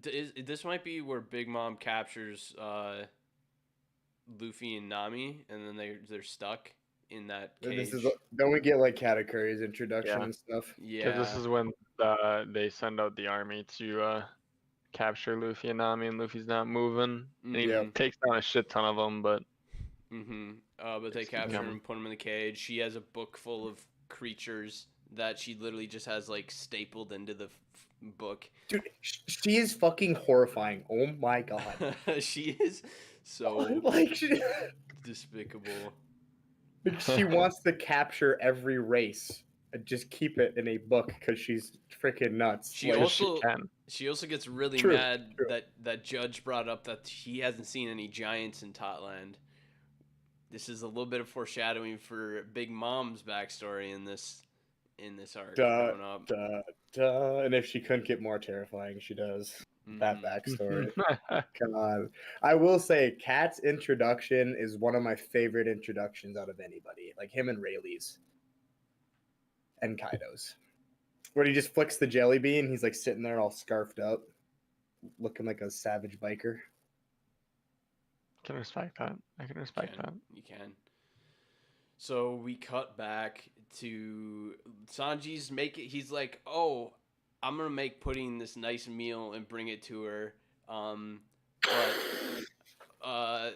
This might be where Big Mom captures Luffy and Nami, and then they're stuck in that this cage. is don't we get like Katakuri's introduction Yeah. and stuff? Because this Yeah. is when they send out the army to capture Luffy and Nami, and Luffy's not moving. And he Yep. takes down a shit ton of them, but But they It's capture him coming. and put him in the cage. She has a book full of creatures that she literally just has like stapled into the book. Dude, she is fucking horrifying. Oh my god. She is so Like despicable. she wants to capture every race and just keep it in a book because she's freaking nuts. She Like, also she can. she also gets really True, mad true. that Judge brought up that he hasn't seen any giants in Totland. This is a little bit of foreshadowing for Big Mom's backstory in this arc duh, growing up. duh. And if she couldn't get more terrifying, she does. That backstory. Come on. I will say, Cat's introduction is one of my favorite introductions out of anybody. Like him and Rayleigh's and Kaido's. Where he just flicks the jelly bean, he's like sitting there all scarfed up, looking like a savage biker. Can respect that. I can respect that. You can. So we cut back to Sanji's he's like, "Oh, I'm gonna make pudding this nice meal and bring it to her." But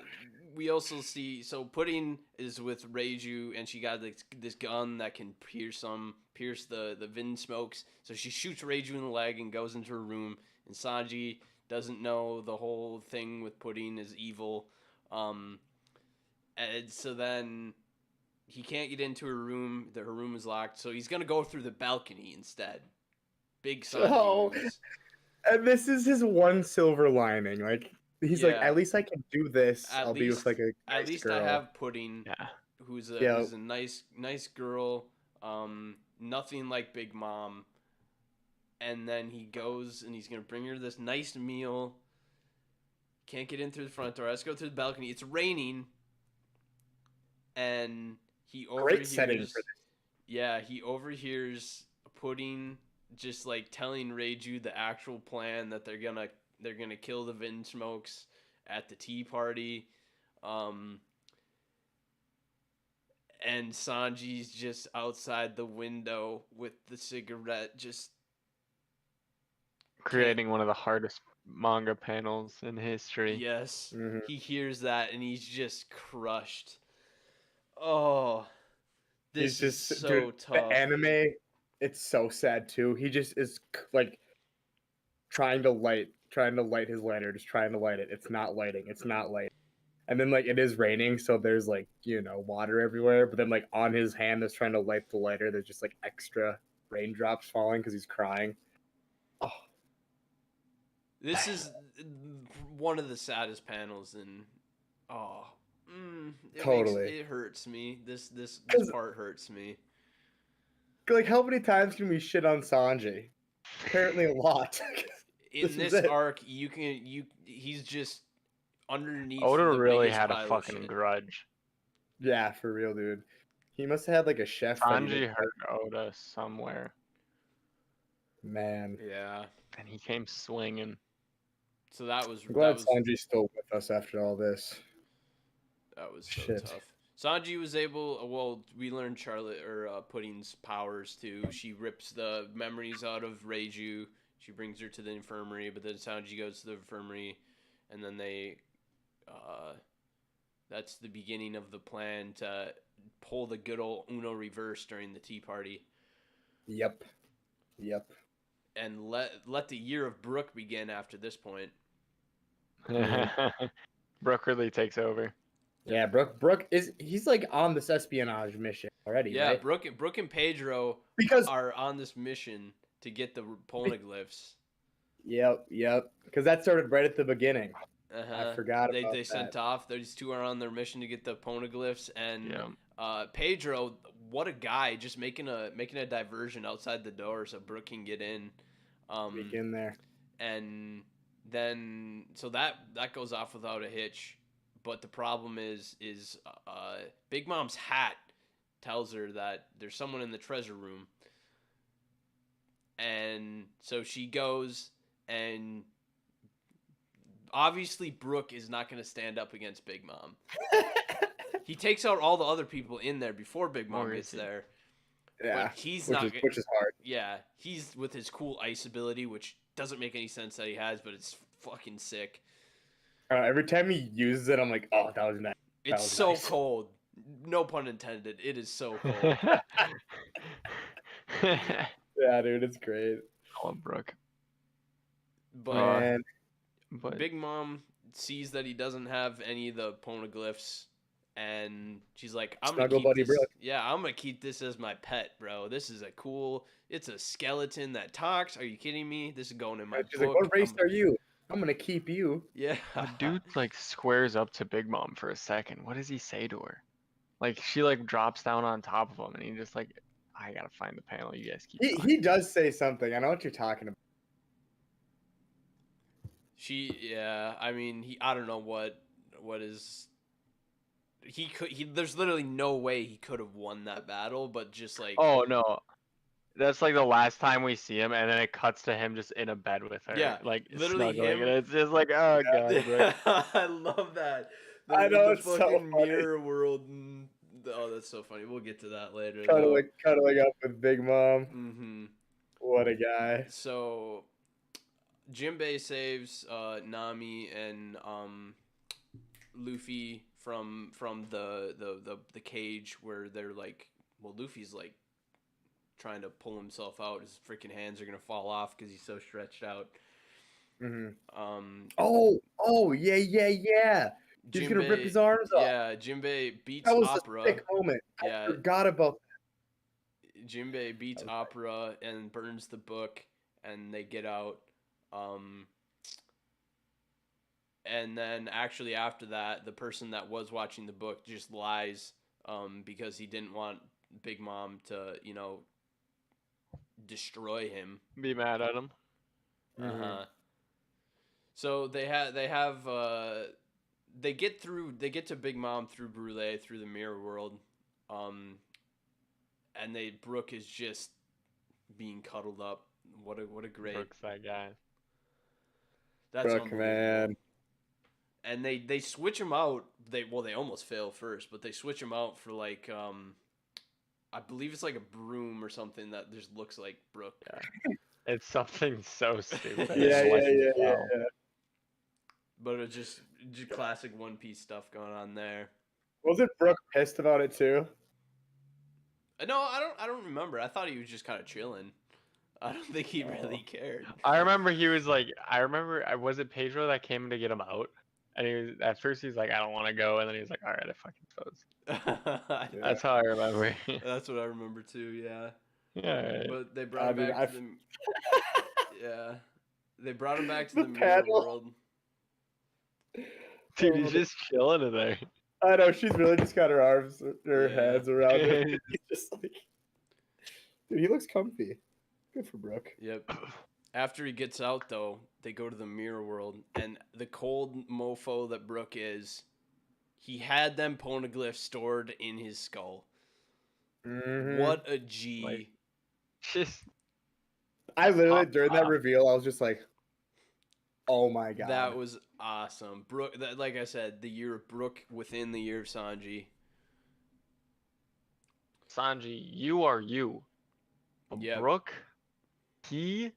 we also see pudding is with Reiju, and she got this gun that can pierce the wind smokes. So she shoots Reiju in the leg and goes into her room. And Sanji doesn't know the whole thing with pudding is evil. And so then he can't get into her room. Her room is locked, so he's gonna go through the balcony instead. Big Sanji Oh. moves. And this is his one silver lining. Like he's like, Yeah. at least I can do this. At I'll be with like a At nice least girl. I have Pudding, Yeah. who's Yeah. a nice girl. Nothing like Big Mom. And then he goes and he's gonna bring her this nice meal. Can't get in through the front door. Let's go through the balcony. It's raining. And he overhears. Great setting for this. Yeah, he overhears Pudding just like telling Reiju the actual plan that they're gonna kill the Vin Smokes at the tea party. And Sanji's just outside the window with the cigarette, just Creating one of the hardest manga panels in history. yes. Mhm. He hears that and he's just crushed. Oh, this He's is just so dude, tough. The anime, it's so sad too. He just is like trying to light his lantern, just trying to light it. It's not lighting. And then like it is raining, so there's like, water everywhere. But then like on his hand that's trying to light the lighter, there's just like extra raindrops falling because he's crying. Oh, This is one of the saddest panels in. Totally. It hurts me. This 'Cause- part hurts me. like how many times can we shit on Sanji? Apparently a lot. In This is this it. arc, he's just underneath. Oda the really biggest had a pile of fucking shit. grudge. Yeah, for real, dude. He must have had like a chef. that he Sanji didn't- hurt Oda somewhere, Man, Yeah. and he came swinging. So that was I'm glad Sanji's still with us after all this. so Shit. tough. Sanji was able. Well, we learned Charlotte or Pudding's powers too. She rips the memories out of Reiju. She brings her to the infirmary, but then Sanji goes to the infirmary, and then they. That's the beginning of the plan to pull the good old Uno reverse during the tea party. Yep. And let the year of Brook begin after this point. Brook really takes over. Yeah, Brooke he's like on this espionage mission already, Yeah, right? Brook and Pedro Because are on this mission to get the poneglyphs. Yep. Because that started right at the beginning. Uh-huh. I forgot They about sent that. off. These two are on their mission to get the poneglyphs, and Yeah. Pedro what a guy, just making a diversion outside the door so Brooke can get in. Sneak in there. And then so that goes off without a hitch. But the problem is Big Mom's hat tells her that there's someone in the treasure room. And so she goes, and obviously Brooke is not going to stand up against Big Mom. He takes out all the other people in there before Big Mom gets there. Yeah, But he's which is hard. Yeah, he's with his cool ice ability, which doesn't make any sense that he has, but it's fucking sick. Every time he uses it, I'm like, oh, that was nice. It's so cold. No pun intended. It is so cold. Yeah, dude, it's great. Call him Brooke. But, But Big Mom sees that he doesn't have any of the poneglyphs, and she's like, I'm gonna keep this. Yeah, I'm gonna keep this as my pet, bro. This is it's a skeleton that talks. Are you kidding me? This is going in my She's book. like, what race are you? I'm gonna keep you. Yeah. the dude like squares up to Big Mom for a second. What does he say to her? Like she like drops down on top of him, and he just like, I gotta find the panel. You guys keep. He does say something. I know what you're talking about. I mean, I don't know what is. There's literally no way he could have won that battle, but just like. Oh no. That's like the last time we see him, and then it cuts to him just in a bed with her. Yeah, like literally snuggling, him. and it's just like, oh god, bro. I love that. I know, it's fucking so funny. mirror world. Oh, that's so funny. We'll get to that later. Cuddling up with Big Mom. Mm-hmm. What a guy. So, Jinbei saves Nami and Luffy from the cage where they're like, well, Luffy's like trying to pull himself out. His freaking hands are gonna fall off because he's so stretched out. Mm-hmm. Oh, yeah. He's gonna rip his arms off. Yeah, Jinbei beats that was Opera. A sick moment. Yeah, I forgot about that. Jinbei beats Opera and burns the book, and they get out. And then actually after that, the person that was watching the book just lies, because he didn't want Big Mom to, destroy him. Be mad at him. Uh-huh. So they get to Big Mom through Brûlé, through the mirror world. And Brooke is just being cuddled up. What a great Brooke's that guy. That's Brooke, man. And they switch him out. They almost fail first, but they switch him out for like I believe it's like a broom or something that just looks like Brooke. Yeah. It's something so stupid. Yeah. But it's just classic One Piece stuff going on there. Wasn't Brooke pissed about it too? No, I don't remember. I thought he was just kind of chilling. I don't think he really cared. I remember he was like, was it Pedro that came to get him out? And he was, at first he's like, I don't want to go, and then he's like, all right, I fucking suppose. That's how I remember. That's what I remember too. Yeah. Yeah. Right. But they brought him back to the. Yeah, they brought him back to the mirror panel. world. Dude, he's just chilling in there. I know, she's really just got her arms, her hands around him. He's just like, dude, he looks comfy. Good for Brooke. Yep. After he gets out, though, they go to the mirror world, and the cold mofo that Brooke is, he had them poneglyphs stored in his skull. Mm-hmm. What a G. Like, just... I literally, during that reveal, I was just like, oh my god. That was awesome. Brooke, like I said, the year of Brooke within the year of Sanji. Sanji, you are you. Yep. Brooke, he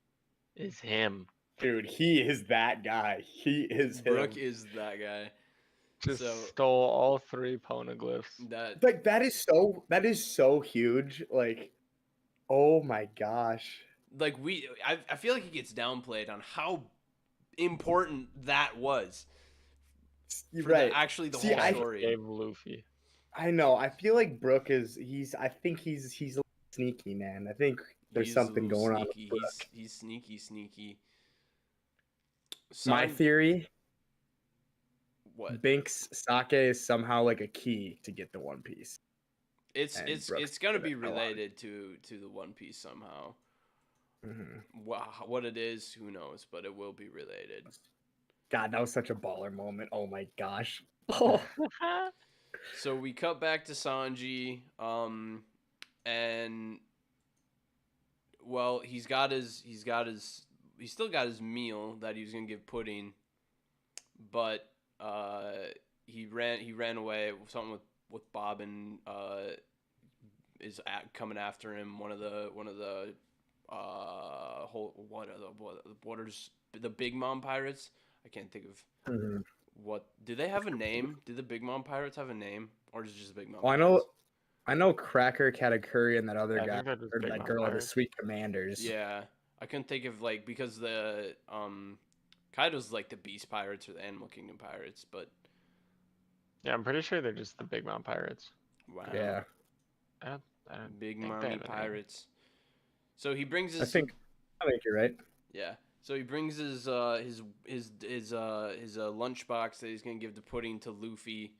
is him. Dude, he is that guy. He is him. Brooke is that guy. Just stole all 3 poneglyphs. That is so huge. Like, oh my gosh. Like I feel like he gets downplayed on how important that was. Right. Actually, the whole story. Gave Luffy. I know. I feel like Brooke is. I think he's a little sneaky, man. I think there's something going on with Brooke. He's sneaky. My theory. What? Binks sake is somehow like a key to get the One Piece. and It's Brooks it's gonna didn't be go on. related to the One Piece somehow. What it is, who knows? But it will be related. God, that was such a baller moment. Oh my gosh. Oh. So we cut back to Sanji, and well, he's still got his meal that he was gonna give Pudding, but he ran away. Something with Bob and coming after him. One of the the Big Mom pirates. I can't think of Mhm. what. Do they have a name? Do the Big Mom pirates have a name, or is it just Big Mom? Well, Pirates? I know Cracker, Katakuri, and that other I guy, think they're just or Big that Mom girl are the Pirates. Sweet Commanders. Yeah, I couldn't think of because the Kaido's like the Beast Pirates or the Animal Kingdom Pirates, but Yeah, I'm pretty sure they're just the Big Mom Pirates. wow, Yeah. I don't Big think they Mommy have a name. Pirates. So he brings I his think you're right. yeah. So he brings his lunchbox that he's gonna give the Pudding to Luffy,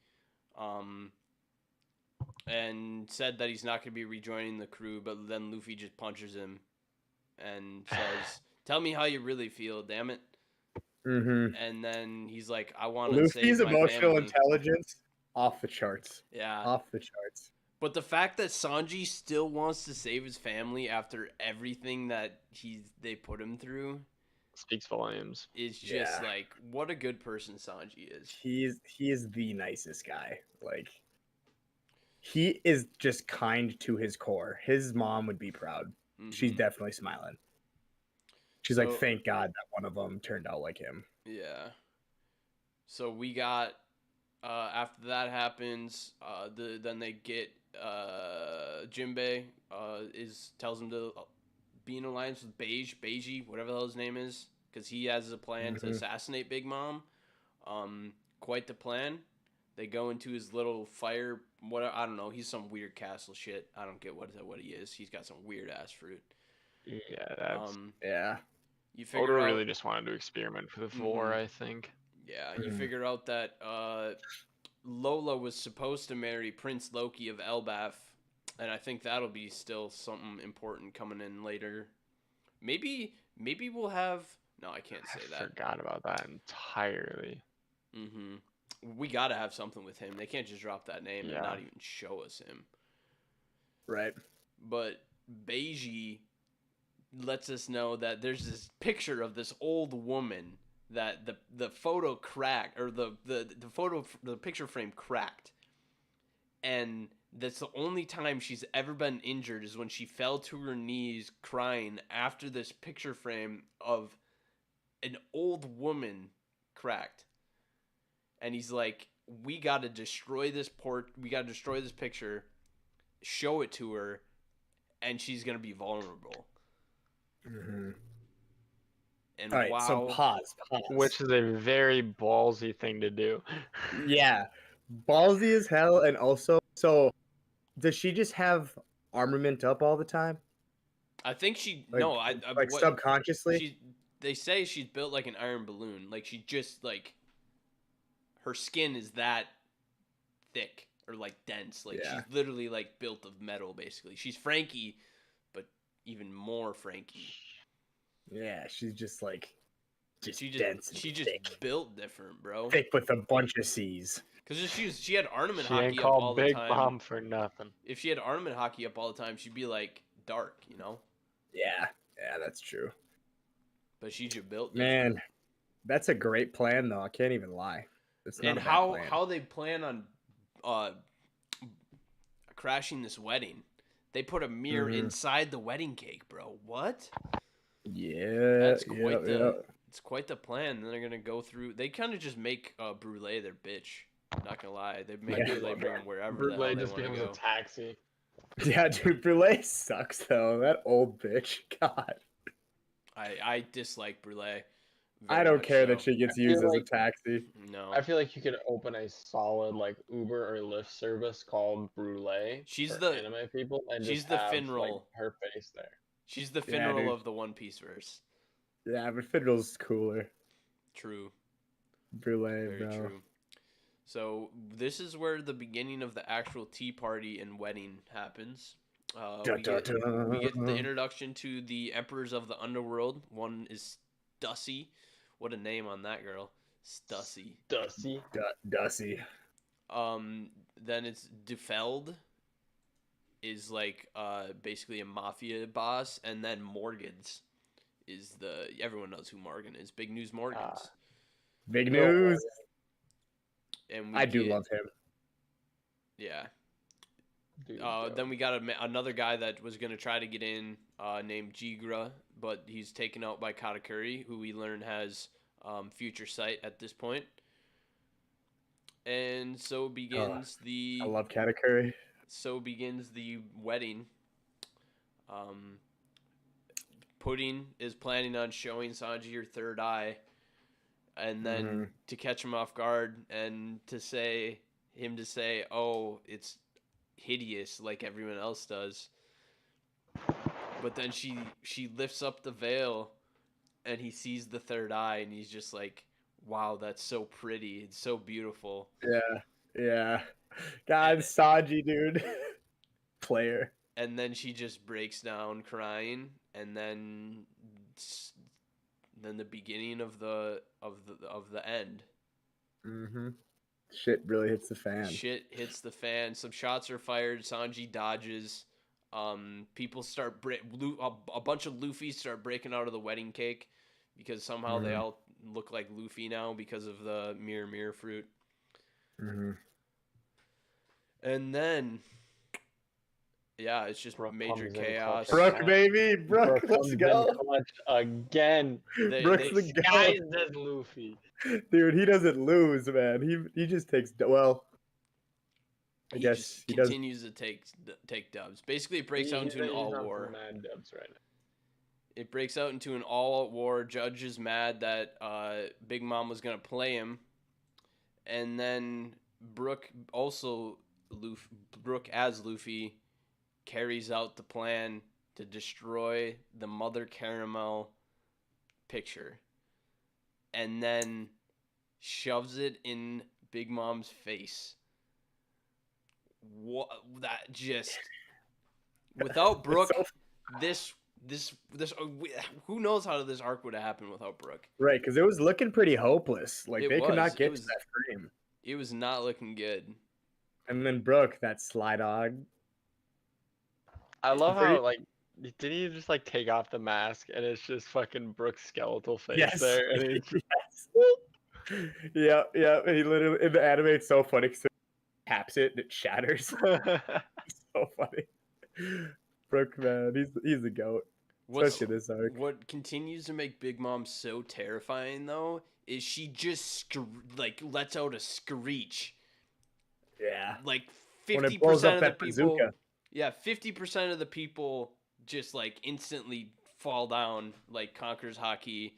and said that he's not gonna be rejoining the crew. But then Luffy just punches him and says, "Tell me how you really feel, damn it." Mm-hmm. And then he's like, "I want to save Luffy's my emotional family." intelligence off the charts. Yeah. Off the charts. But the fact that Sanji still wants to save his family after everything that they put him through Speaks volumes. is just Yeah. like what a good person Sanji is. He is the nicest guy. Like he is just kind to his core. His mom would be proud. She's Mhm. definitely smiling. She's like, So thank God that one of them turned out like him. yeah. So we got after that happens, then they get Jinbei tells him to be in alliance with Beiji, whatever the hell his name is, because he has a plan to Mhm. assassinate Big Mom. Quite the plan. They go into his little fire. What I don't know. He's some weird castle shit. I don't get what he is. He's got some weird ass fruit. Yeah, that's. Yeah. You figure Oda out. really just wanted to experiment for the war, I think. Yeah, you Mhm. figure out that Lola was supposed to marry Prince Loki of Elbaf, and I think that'll be still something important coming in later. Maybe we'll have. No, I can't say I that. forgot about that entirely. Mm-hmm. We gotta have something with him. They can't just drop that name and Yeah. not even show us him. Right. But Beiji lets us know that there's this picture of this old woman that the photo cracked, or the picture frame cracked, and that's the only time she's ever been injured is when she fell to her knees crying after this picture frame of an old woman cracked. And he's like, we got to destroy this picture, show it to her, and she's going to be vulnerable. Mm-hmm. And All right. wow. So pause. Which is a very ballsy thing to do. Yeah. Ballsy as hell. And also, so does she just have armament up all the time? I think she Like, no, I like what subconsciously? they say she's built like an iron balloon. Like she just like her skin is that thick or like dense. Like Yeah. she's literally like built of metal basically. She's Frankie, but even more Frankie. Yeah, she's just like She dense and just thick. built different, bro. Thick with a bunch of C's. Cause she had armament She ain't hockey up all called the Big time. Mom for nothing. If she had armament hockey up all the time, she'd be like dark, you know. Yeah, that's true. But she just built different. Man, that's a great plan though. I can't even lie. It's not And a bad plan. how they plan on crashing this wedding? They put a mirror inside the wedding cake, bro. What? Yeah, That's quite it's quite the plan. Then they're gonna go through. They kind of just make Brulee their bitch. Not gonna lie, they make Brulee bring them wherever the hell Brulee they just want to becomes go. a taxi. Yeah, dude, Brulee sucks though. That old bitch. God. I dislike Brulee. I don't care that she gets used as a taxi. No. I feel like you could open a solid like Uber or Lyft service called Brulee She's for the anime people, and she's just the have Finral. like her face there. She's the Yeah, Finral dude. of the One Piece verse. Yeah, but Fiddle's cooler. True. Brulee, Very bro. true. So this is where the beginning of the actual tea party and wedding happens. We get the introduction to the emperors of the underworld. One is Stussy. What a name on that girl, Stussy. Dusty. Dussy. Then it's Dufeld is like basically a mafia boss, and then Morgans is everyone knows who Morgan is. Big News Morgans. Big news. And I do love him. Yeah. Dude, Then we got another guy that was going to try to get in named Jigra, but he's taken out by Katakuri, who we learn has future sight at this point. And so begins I love Katakuri. So begins the wedding. Pudding is planning on showing Sanji her third eye, and then to catch him off guard and to say, "Oh, it's hideous," like everyone else does. But then she lifts up the veil, and he sees the third eye, and he's just like, "Wow, that's so pretty. It's so beautiful." Yeah. God, Sanji, dude. Player. And then she just breaks down crying, and then the beginning of the end. Shit really hits the fan. Shit hits the fan. Some shots are fired. Sanji dodges. People start a bunch of Luffy start breaking out of the wedding cake because somehow they all look like Luffy now because of the mirror fruit. And then, yeah, it's just major chaos. Brook, baby, Brook, let's go. Again. Brook's the guy. This Luffy. Dude, he doesn't lose, man. He just takes I guess just he continues to take dubs. Basically, it breaks out into an all war. Mad dubs right now. It breaks out into an all-out war. Judge is mad that Big Mom was gonna play him, and then Brook as Luffy carries out the plan to destroy the Mother Caramel picture, and then shoves it in Big Mom's face. What that just without Brook, this who knows how this arc would have happened without Brook? Right, because it was looking pretty hopeless. Like they could not get to that frame. It was not looking good. And then Brook, that sly dog. I love how didn't he just take off the mask and it's just fucking Brook's skeletal face there? And it's yeah. He literally in the anime it's so funny because taps it and it shatters. It's so funny. Brook, man, he's the goat. Especially this arc. What continues to make Big Mom so terrifying though is she just lets out a screech. Yeah. 50% of the people. Bazooka. Yeah, 50% of the people just instantly fall down like Conqueror's Haki,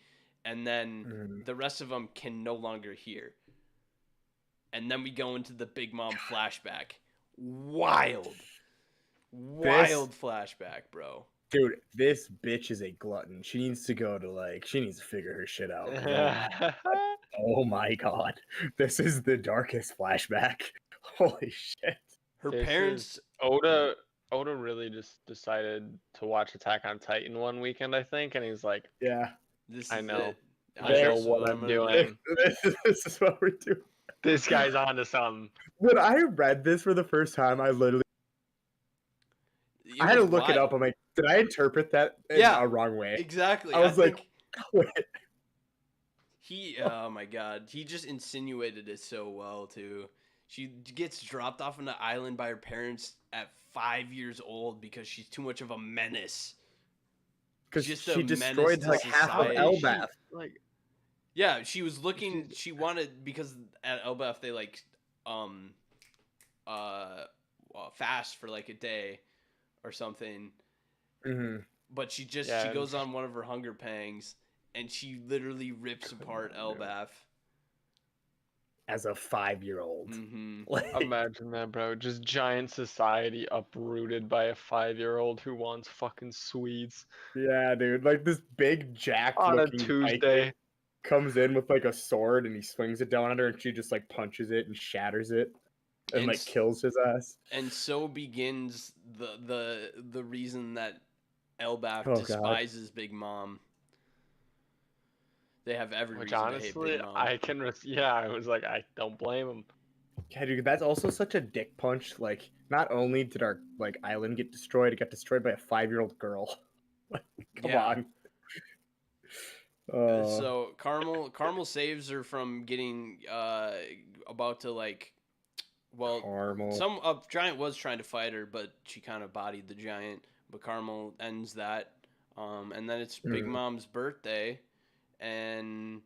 and then the rest of them can no longer hear. And then we go into the Big Mom flashback. Wild flashback, bro. Dude, this bitch is a glutton. She needs to go to she needs to figure her shit out. Oh my god. This is the darkest flashback. Holy shit. Her parents Oda really just decided to watch Attack on Titan one weekend, I think, and he's like, yeah. I know. I know what I'm doing. This is what we're doing. This guy's onto something. When I read this for the first time, I had to look it up. I'm like, did I interpret that in a wrong way? Exactly. I was like, wait. Oh my god, he just insinuated it so well too. She gets dropped off on the island by her parents at 5 years old because she's too much of a menace. Because she destroyed half of Elbaf. Yeah, she was looking. She wanted because at Elbaf they fast for a day or something. But she goes on one of her hunger pangs and she literally rips apart Elbaf. As a 5-year-old. Imagine that, bro. Just giant society uprooted by a 5-year-old who wants fucking sweets. Yeah, dude. This big jack on a Tuesday. comes in with like a sword and he swings it down at her and she just like punches it and shatters it and like kills his ass. And so begins the reason that Elbaf Oh, God. despises Big Mom. They have every Which reason to hate honestly, Big Mom. I was like, I don't blame him. Yeah, dude, that's also such a dick punch. Like, not only did our like island get destroyed, it got destroyed by a 5-year-old girl. Come Yeah. on. So Carmel saves her from getting about to like, well, Carmel. a giant was trying to fight her, but she kind of bodied the giant. But Carmel ends that, and then it's Big Mom's birthday, and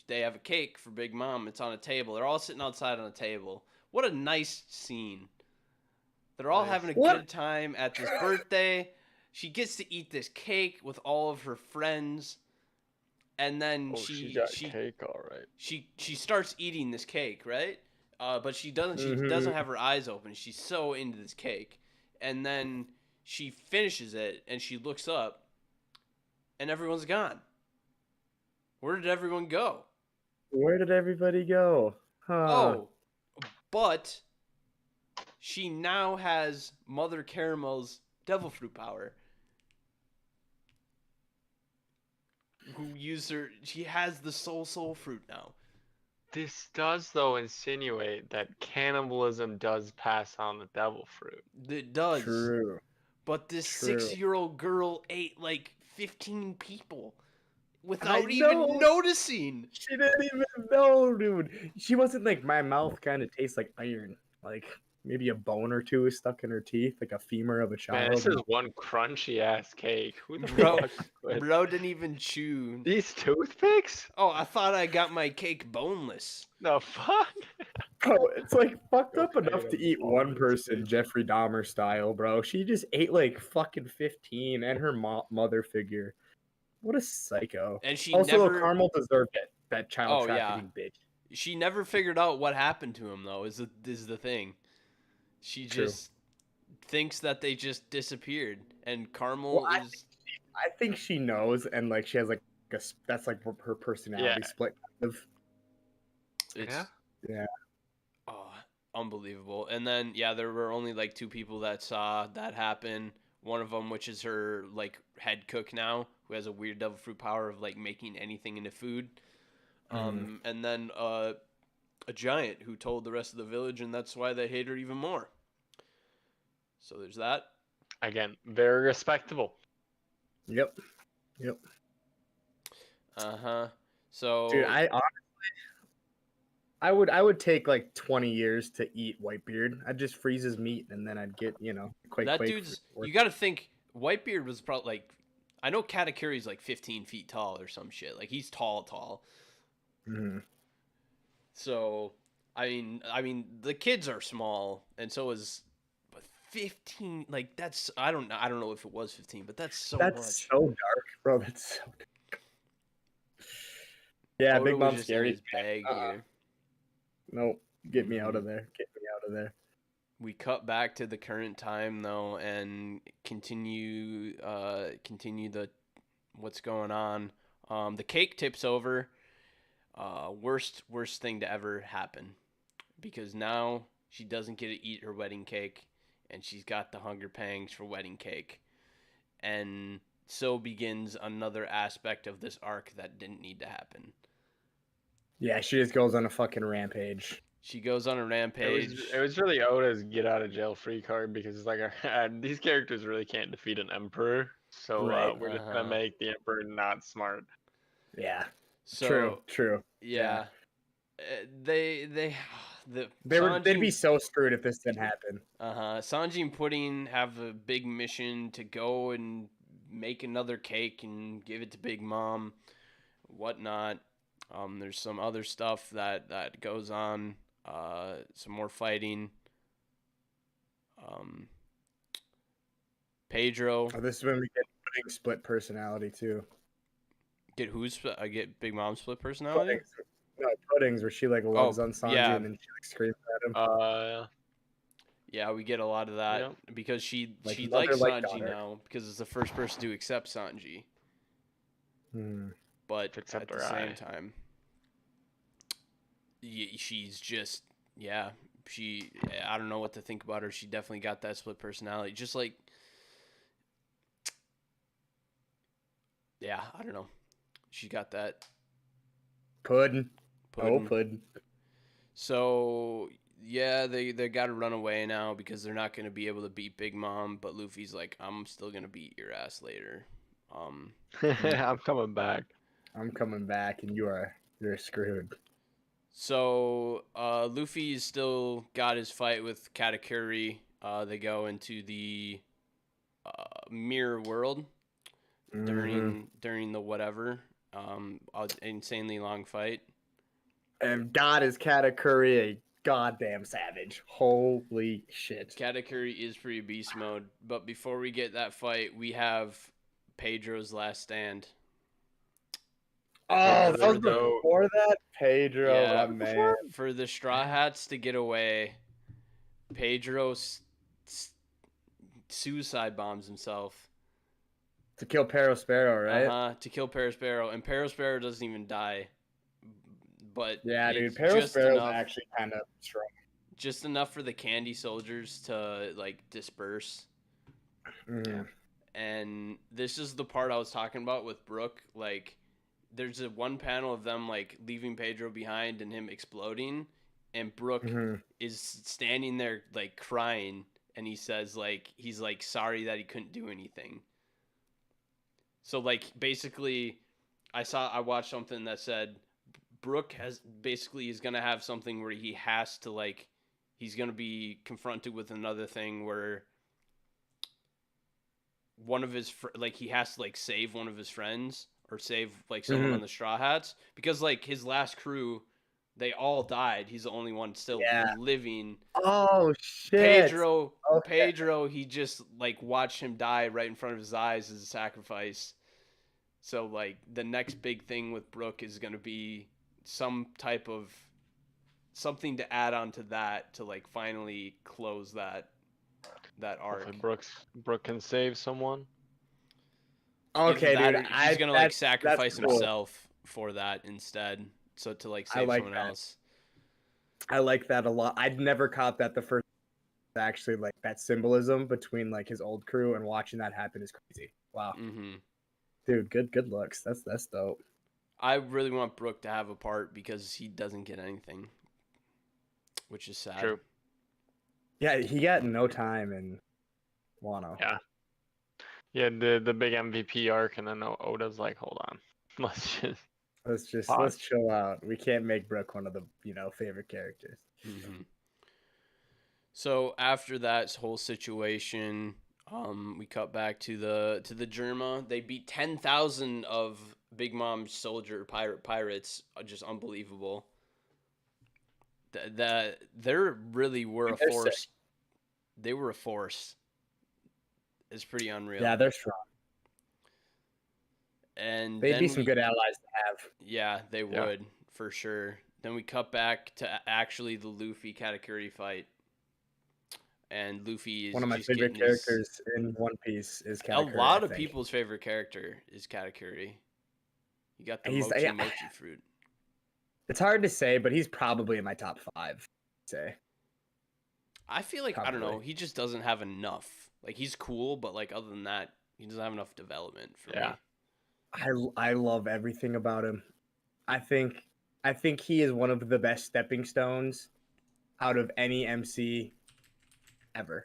they have a cake for Big Mom. It's on a table. They're all sitting outside on a table. What a nice scene. They're all having a good time at this birthday. She gets to eat this cake with all of her friends. And then she got cake, all right. She starts eating this cake, right? But she doesn't have her eyes open. She's so into this cake, and then she finishes it, and she looks up, and everyone's gone. Where did everyone go? Where did everybody go? Oh, but she now has Mother Caramel's devil fruit power. She has the soul fruit now. This does though insinuate that cannibalism does pass on the devil fruit. It does. True. But this True. 6-year-old girl ate like 15 people without even noticing. She didn't even know, dude. She wasn't like, my mouth kind of tastes like iron. Like maybe a bone or two is stuck in her teeth, like a femur of a child. Man, this is one crunchy ass cake. Who the Bro, fuck? bro didn't even chew. These toothpicks? Oh, I thought I got my cake boneless. The fuck? Bro, it's like fucked up Okay, enough to eat one person, dude. Jeffrey Dahmer style, bro. She just ate like fucking 15 and her mother figure. What a psycho. And she also, never... Carmel deserved it. That child trafficking bitch. She never figured out what happened to him, though, is the thing. She just thinks that they just disappeared. And Carmel is... I think she knows, and like she has like that's like her personality split kind of. Yeah. Oh, unbelievable. And then there were only like 2 people that saw that happen. One of them, which is her like head cook now, who has a weird devil fruit power of like making anything into food. And then a giant who told the rest of the village, and that's why they hate her even more. So there's that. Again, very respectable. Yep. So, dude, I honestly, I would take like 20 years to eat Whitebeard. I'd just freeze his meat, and then I'd get that dude's. You got to think Whitebeard was probably like, I know Katakuri's like 15 feet tall or some shit. Like he's tall. Mm-hmm. So I mean the kids are small, and so is. 15, like that's I don't know if it was 15, but that's much. That's so dark, bro. That's so dark. Yeah, Big Mom's scary. His bag here. Nope, get me out of there. Get me out of there. We cut back to the current time though, and continue the what's going on. The cake tips over. Worst thing to ever happen, because now she doesn't get to eat her wedding cake. And she's got the hunger pangs for wedding cake. And so begins another aspect of this arc that didn't need to happen. Yeah, she just goes on a fucking rampage. She goes on a rampage. It was really Oda's get out of jail free card, because it's like these characters really can't defeat an emperor. So we're just going to make the emperor not smart. Yeah. So, True. Yeah. They'd be so screwed if this didn't happen. Sanji and Pudding have a big mission to go and make another cake and give it to Big Mom, whatnot. There's some other stuff that goes on. Some more fighting. Pedro. Oh, this is when we get Pudding split personality too. Get Big Mom's split personality? Puddings where she like loves on Sanji and then she like screams at him. Yeah, we get a lot of that because she likes Sanji now because it's the first person to accept Sanji. but Except at the her same eye. time, she's just yeah. I don't know what to think about her. She definitely got that split personality. Just like yeah, I don't know. She got that Puddin'. Oh, pudding. puddin'. So yeah, they got to run away now because they're not going to be able to beat Big Mom. But Luffy's like, I'm still going to beat your ass later. I'm coming back. I'm coming back, and you're screwed. So Luffy's still got his fight with Katakuri. They go into the mirror world Mm-hmm. during the whatever insanely long fight. And God is Katakuri a goddamn savage. Holy shit. Katakuri is pretty beast mode, but before we get that fight, we have Pedro's last stand. Oh, that was Pedro. before that? Pedro, Yeah, my man. for the Straw Hats to get away, Pedro suicide bombs himself. To kill Sparrow, right? To kill Perospero, and Perospero doesn't even die, but Yeah, dude. it's just Sparrow's enough, actually kind of strong. just enough for the candy soldiers to like disperse. Mm-hmm. And this is the part I was talking about with Brooke. Like, there's a one panel of them like leaving Pedro behind and him exploding, and Brooke Mm-hmm. is standing there like crying, and he says like he's like sorry that he couldn't do anything. So like basically, I watched something that said Brooke has basically is gonna have something where he has to like he's gonna be confronted with another thing where one of his like he has to like save one of his friends or save like someone on the Straw Hats because like his last crew they all died. He's the only one still Yeah. living. Oh shit. Pedro, he just like watched him die right in front of his eyes as a sacrifice. So like the next big thing with Brooke is gonna be some type of something to add on to that to like finally close that arc. Hopefully Brooke can save someone. Okay, Either that dude. or he's gonna like sacrifice that's cool. himself for that instead. So to like save like someone that. else. I like that a lot. I'd never caught that the first actually like that symbolism between like his old crew and watching that happen is crazy. Wow. Mm-hmm. Dude, good looks. That's dope. I really want Brooke to have a part because he doesn't get anything, which is sad. True. Yeah, he got no time in Wano. Yeah. Yeah, the big MVP arc, and then Oda's like, hold on, Let's chill out. We can't make Brooke one of the favorite characters. Mm-hmm. So after that whole situation, we cut back to the Germa. They beat 10,000 of Big Mom's soldier pirates. Just unbelievable. That they really were a force. Sick. They were a force. It's pretty unreal. Yeah, they're strong. And they'd be some good allies to have. Yeah, they would for sure. Then we cut back to actually the Luffy Katakuri fight. And Luffy is one of my favorite characters in One Piece is Katakuri. A lot of people's favorite character is Katakuri. You got the mochi fruit. It's hard to say, but he's probably in my top 5. I'd say. I feel like I don't know. He just doesn't have enough. Like he's cool, but like other than that, he doesn't have enough development for me. I love everything about him. I think he is one of the best stepping stones out of any MC ever.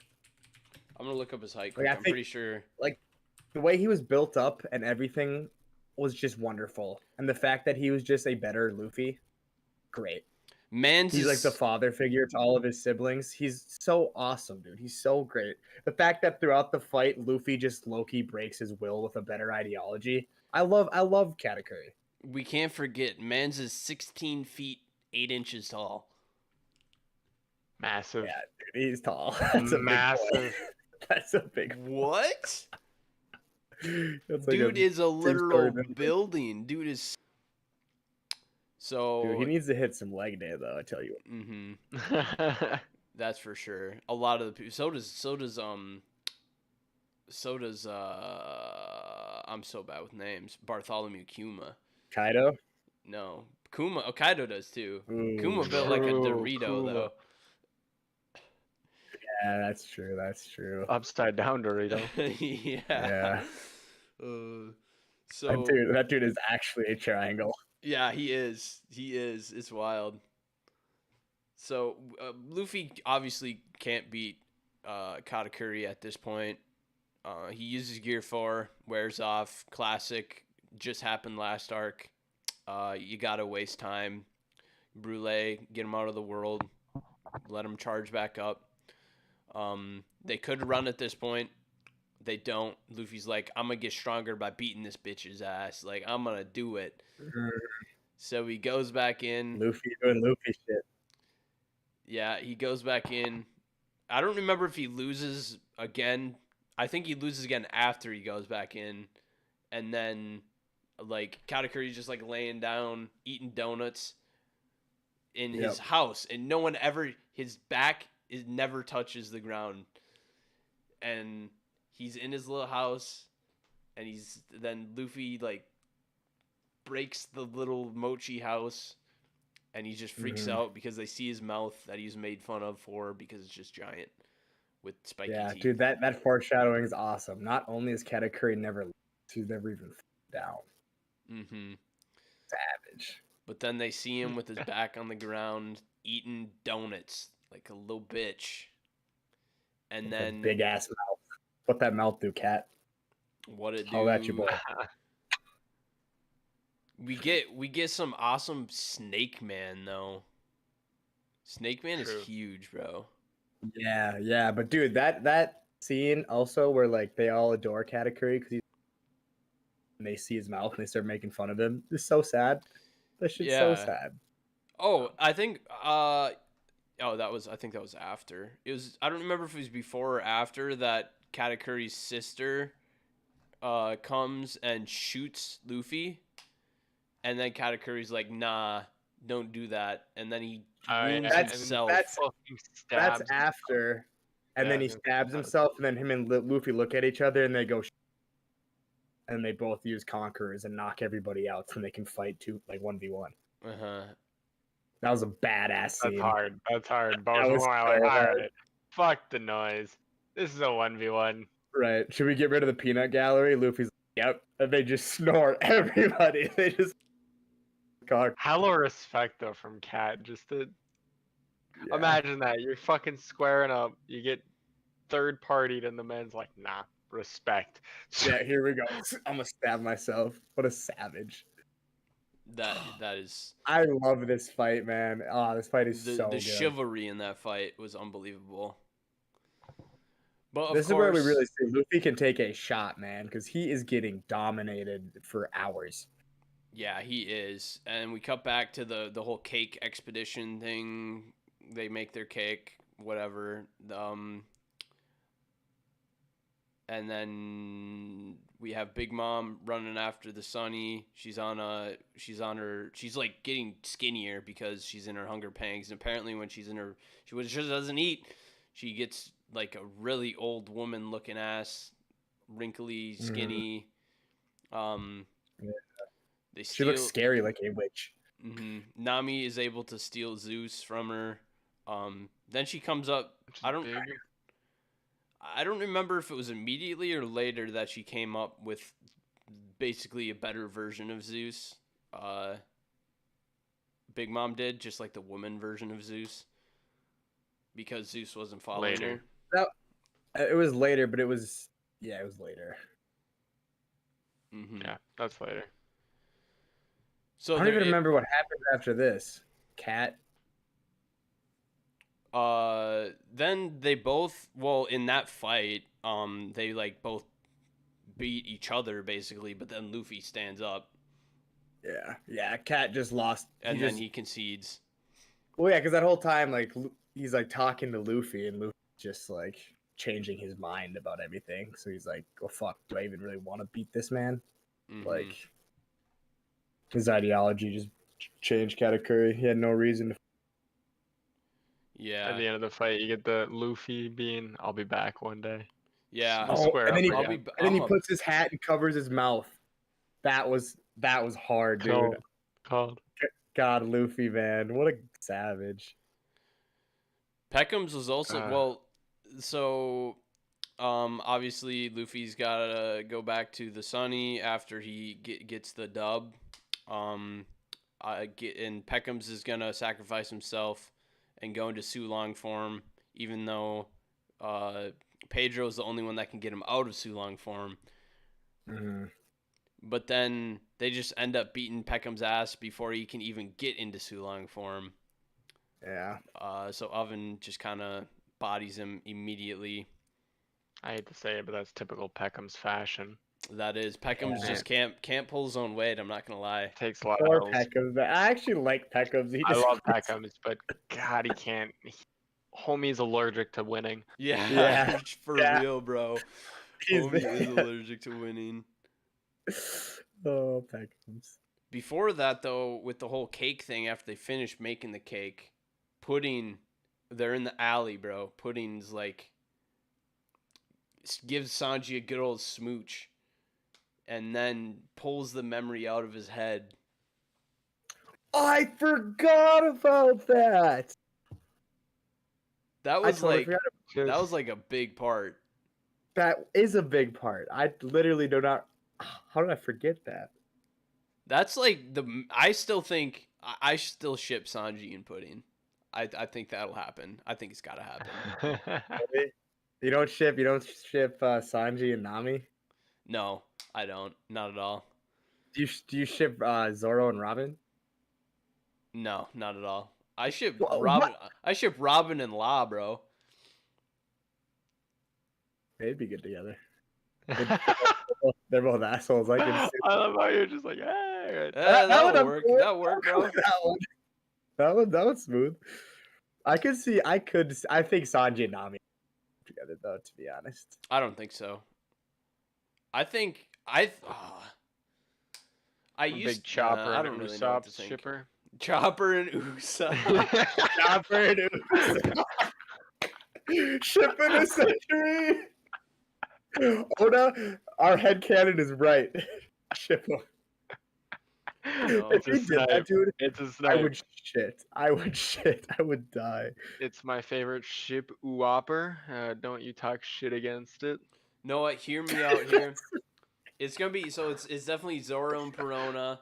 I'm gonna look up his height. I'm pretty sure. Like the way he was built up and everything was just wonderful, and the fact that he was just a better Luffy, great. He's like the father figure to all of his siblings. He's so awesome, dude. He's so great. The fact that throughout the fight, Luffy just low-key breaks his will with a better ideology. I love Katakuri. We can't forget, Mans is 16 feet 8 inches tall. Massive. Yeah, dude, he's tall. That's massive. That's a big. What? That's dude is a literal building. Dude is. So dude, he needs to hit some leg day though. I tell you. Mm-hmm. That's for sure. A lot of the people. So does I'm so bad with names. Bartholomew Kuma. Kaido. No, Kuma. Oh, Kaido does too. Ooh, Kuma built like a True, Dorito Kuma. though. yeah, that's true. That's true. Upside down Dorito. Yeah. Yeah. Uh, so That dude is actually a triangle. yeah, he is. He is. It's wild. So Luffy obviously can't beat Katakuri at this point. He uses Gear 4, wears off. Classic. Just happened last arc. You gotta waste time. Brule, get him out of the world. Let him charge back up. They could run at this point. They don't. Luffy's like, I'm gonna get stronger by beating this bitch's ass. Like, I'm gonna do it. So he goes back in. Luffy doing Luffy shit. Yeah, he goes back in. I don't remember if he loses again. I think he loses again after he goes back in. And then, like, Katakuri's just, like, laying down, eating donuts in his house. And no one ever, his back never touches the ground. And he's in his little house. And then Luffy, like, breaks the little mochi house. And he just freaks out because they see his mouth that he's made fun of for because it's just giant with spiky teeth. Dude, that foreshadowing is awesome. Not only is Katakuri he's never even down. Mm-hmm. Savage. But then they see him with his back on the ground eating donuts like a little bitch. And then big ass mouth. What that mouth do, cat? What it do? Oh, that's your boy. We get some awesome Snake Man though. Snake Man is huge, bro. Yeah, but dude, that scene also where like they all adore Katakuri because they see his mouth and they start making fun of him. It's so sad. That shit's so sad. Oh, I think I think that was after. It was I don't remember if it was before or after that Katakuri's sister comes and shoots Luffy. And then Katakuri's like, nah, don't do that. And then he wounds himself. That's after. And then he stabs himself. And then him and Luffy look at each other and they go, and they both use Conquerors and knock everybody out so they can fight 1v1. Uh-huh. That was a badass scene. That's hard. Both of them are like, all right, fuck the noise. This is a 1v1. Right. Should we get rid of the peanut gallery? Luffy's like, yep. And they just snore everybody. They just... Hella respect though from Cat. Just to imagine that you're fucking squaring up, you get third partied, and the man's like, nah, respect. Yeah, here we go. I'm gonna stab myself. What a savage. That is. I love this fight, man. Oh, this fight is so good. The chivalry in that fight was unbelievable. But this is where we really see Luffy can take a shot, man, because he is getting dominated for hours. Yeah, he is. And we cut back to the whole cake expedition thing. They make their cake, whatever. And then we have Big Mom running after the Sunny. She's like getting skinnier because she's in her hunger pangs. And apparently when she just doesn't eat, she gets like a really old woman looking ass, wrinkly, skinny. She looks scary like a witch. Mm-hmm. Nami is able to steal Zeus from her. Then she comes up. I don't remember if it was immediately or later that she came up with basically a better version of Zeus. Big Mom did, just like the woman version of Zeus. Because Zeus wasn't following her. It was later, but it was later. Mm-hmm. Yeah, that's later. So I don't even remember what happened after this. Cat. Then they both, in that fight, they like both beat each other basically, but then Luffy stands up. Yeah. Cat just lost, and then he concedes. Well, yeah, because that whole time, like he's like talking to Luffy, and Luffy's just like changing his mind about everything. So he's like, "Oh fuck, do I even really want to beat this man?" Mm-hmm. Like. His ideology just changed Katakuri. He had no reason to. Yeah. At the end of the fight, you get the Luffy being, "I'll be back one day." Yeah. And then he puts his hat and covers his mouth. That was That was hard, dude. Called. God, Luffy, man, what a savage. Peckham's was also so obviously Luffy's gotta go back to the Sunny after he gets the dub. And Peckham's is gonna sacrifice himself and go into Sulong form, even though Pedro's the only one that can get him out of Sulong form. Mm-hmm. But then they just end up beating Peckham's ass before he can even get into Sulong form. Yeah. So Oven just kind of bodies him immediately. I hate to say it, but that's typical Peckham's fashion. That is, Peckham's just can't pull his own weight. I'm not gonna lie. Takes a lot Poor of L's. Peckham's. I actually like Peckham's. I love Peckham's, but God, he can't. Homie's allergic to winning. Yeah, for real, bro. He's Homie is allergic to winning. Oh, Peckham's. Before that, though, with the whole cake thing, after they finished making the cake, Pudding, they're in the alley, bro. Pudding's like, gives Sanji a good old smooch, and then pulls the memory out of his head. I forgot about that. That was like a big part. That is a big part. I literally do not. How did I forget that? That's like I still think I still ship Sanji and Pudding. I think that'll happen. I think it's gotta happen. You don't ship Sanji and Nami? No, I don't. Not at all. Do you ship Zoro and Robin? No, not at all. I ship What? Robin. I ship Robin and La, bro. They'd be good together. They're both assholes. I can see. I love how you're just like, hey. That'll work. That'll work, bro. That one's smooth. I think Sanji and Nami together though, to be honest. I don't think so. I think Big Chopper I and don't really know what Usopp's to think. shipper. Chopper and Usopp. Chopper and Usopp. Shipping a century. Oda, our headcanon is right. Ship him. No, If he did that, dude, It's a snipe. I would shit. I would die. It's my favorite ship, Uopper. Don't you talk shit against it. Noah, hear me out here. It's gonna be it's definitely Zoro and Perona,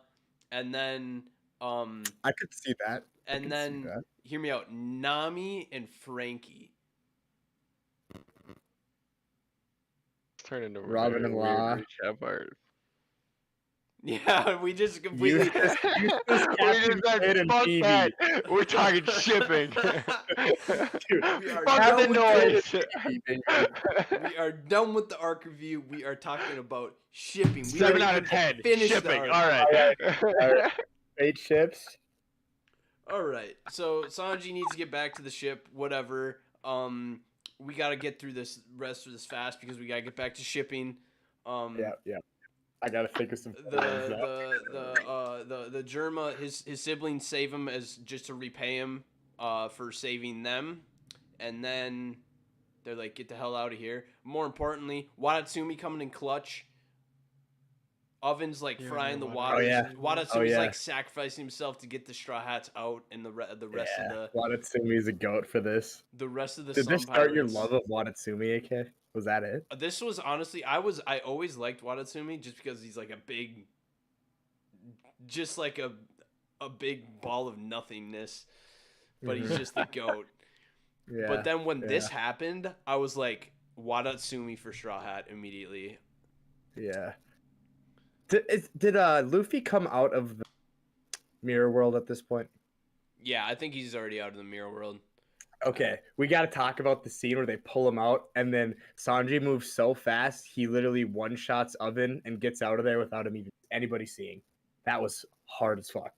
and then I could see that. and then hear me out, Nami and Frankie. It's turned into Robin and La. recap art. Yeah, we just completely. We just said, fuck that. We're talking shipping. Dude, Fuck the noise. We are done with the arc review. We are talking about shipping. 7 out of 10. Shipping. All right. 8 ships. All right. So Sanji needs to get back to the ship. Whatever. We gotta get through this rest of this fast because we gotta get back to shipping. Yeah. I gotta think of some. The Germa, his siblings save him as just to repay him for saving them, and then they're like, get the hell out of here. More importantly, Watatsumi coming in clutch. Oven's like frying the water. Oh, yeah. Watatsumi's like sacrificing himself to get the Straw Hats out, and the rest of the Watatsumi's a goat for this. the rest of the. Did this Sun start your Pirates. love of Watatsumi, AK? Was that it? This was honestly, I always liked Watatsumi just because he's like a big, just like a big ball of nothingness, but he's just the goat. Yeah. But then when this happened, I was like, Watatsumi for Straw Hat immediately. Yeah. Did Luffy come out of the mirror world at this point? Yeah, I think he's already out of the mirror world. Okay, we got to talk about the scene where they pull him out, and then Sanji moves so fast he literally one-shots Oven and gets out of there without him even anybody seeing. That was hard as fuck.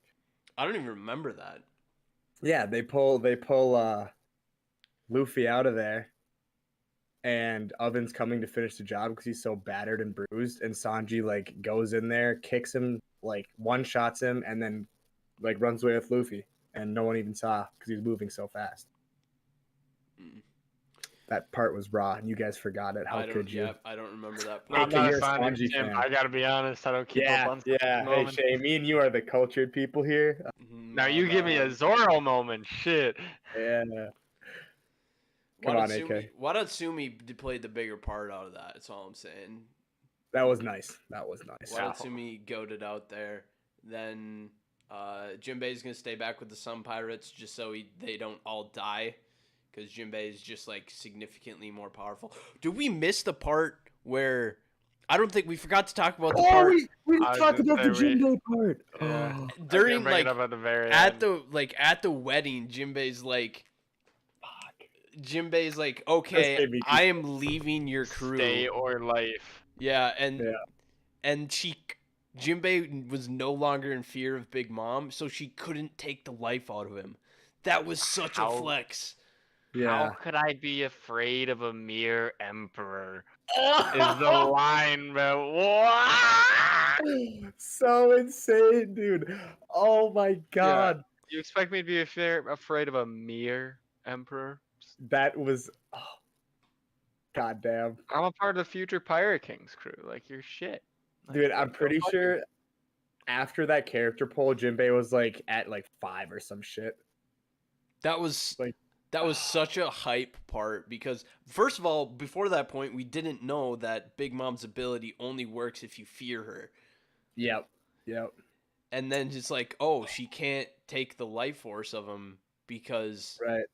I don't even remember that. Yeah, they pull Luffy out of there, and Oven's coming to finish the job because he's so battered and bruised, and Sanji like goes in there, kicks him, like one-shots him, and then like runs away with Luffy, and no one even saw because he's moving so fast. That part was raw, and you guys forgot it. How could you? I don't remember that I'm part. AK, not a you're a Sanji Sanji fan. fan. I gotta be honest. I don't keep up on Yeah. Sanji Hey, moments. Shay, me and you are the cultured people here. Now you give me a Zoro moment. Shit. Yeah. Come on, AK. Wadatsumi played the bigger part out of that. That's all I'm saying. That was nice. That was nice. Wadatsumi goaded out there. Then Jinbei's gonna stay back with the Sun Pirates just so they don't all die, because Jinbei is just like significantly more powerful. Did we miss the part where? I don't think we forgot to talk about the part. We didn't talk about the Jinbei part. Yeah. Oh. During bring like it up at the very at end. the wedding, Jinbei's like, This okay, made me I am leaving your crew. Stay or life. Yeah, and Jinbei was no longer in fear of Big Mom, so she couldn't take the life out of him. That was such a flex. Yeah. How could I be afraid of a mere emperor? Is the line, bro. What? So insane, dude. Oh my god. You expect me to be afraid of a mere emperor? That was goddamn. I'm a part of the future Pirate Kings crew. Like, you're shit. Like, Dude, I'm go pretty fuck sure after that character poll, Jinbei was like at like 5 or some shit. That was Like- that was such a hype part, because first of all, before that point, we didn't know that Big Mom's ability only works if you fear her. Yep. And then it's like, oh, she can't take the life force of him because Right.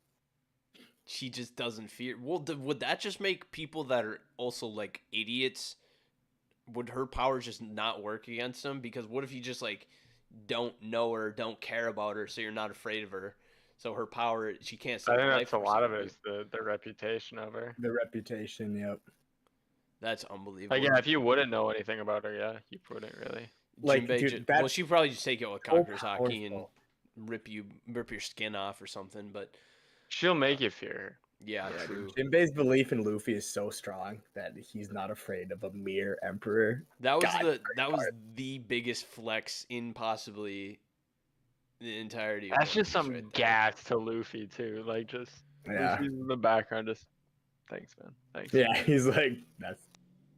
she just doesn't fear. Well, would that just make people that are also like idiots? Would her powers just not work against them? Because what if you just like don't know her, don't care about her, so you're not afraid of her? So her power, she can't. I think that's a lot of it is the reputation of her. The reputation, yep. That's unbelievable. Like, yeah, if you wouldn't know anything about her, yeah, you wouldn't really. Like, Jinbei dude, well, she'd probably just take it with so Conqueror's Haki and powerful. rip your skin off or something. But She'll make you fear her. yeah, Yeah, true. dude. Jinbei's belief in Luffy is so strong that he's not afraid of a mere emperor. That was God, the biggest flex in possibly the entirety of That's One just Piece some right there. gas to Luffy too. Like, just Yeah. Luffy's in the background, just thanks, man. Thanks. Yeah, he's like,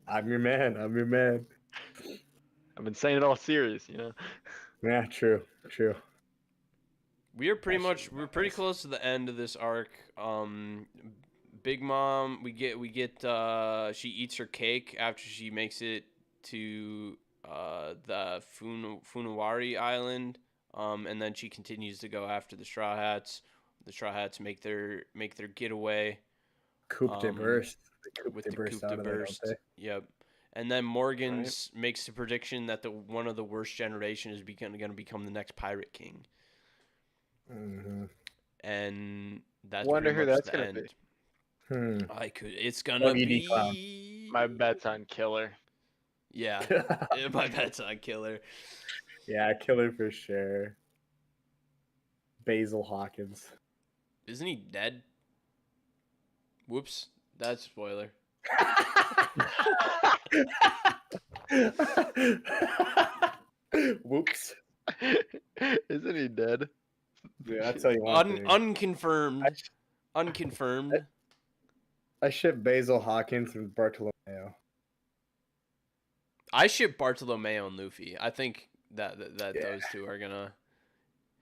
I'm your man. I'm your man. I've been saying it all serious, you know. Yeah, true. We're pretty That we're pretty close to the end of this arc. Big Mom, we get she eats her cake after she makes it to the Funawari Island. And then she continues to go after the Straw Hats. The Straw Hats make their getaway. Coup de burst. With the coup de burst. Yep. And then Morgan's makes the prediction that one of the worst generation is going to become the next Pirate King. Mm-hmm. And that's Wonder pretty who much that's the gonna end. be. It's gonna ED Clown. be. My bet's on Killer. Yeah, my bet's on Killer. Yeah, Killer for sure. Basil Hawkins. Isn't he dead? Whoops, that's a spoiler. Whoops. Isn't he dead? Yeah, I'll tell you one thing. Unconfirmed. Unconfirmed. I ship Basil Hawkins and Bartolomeo. I ship Bartolomeo and Luffy. I think that those two are gonna.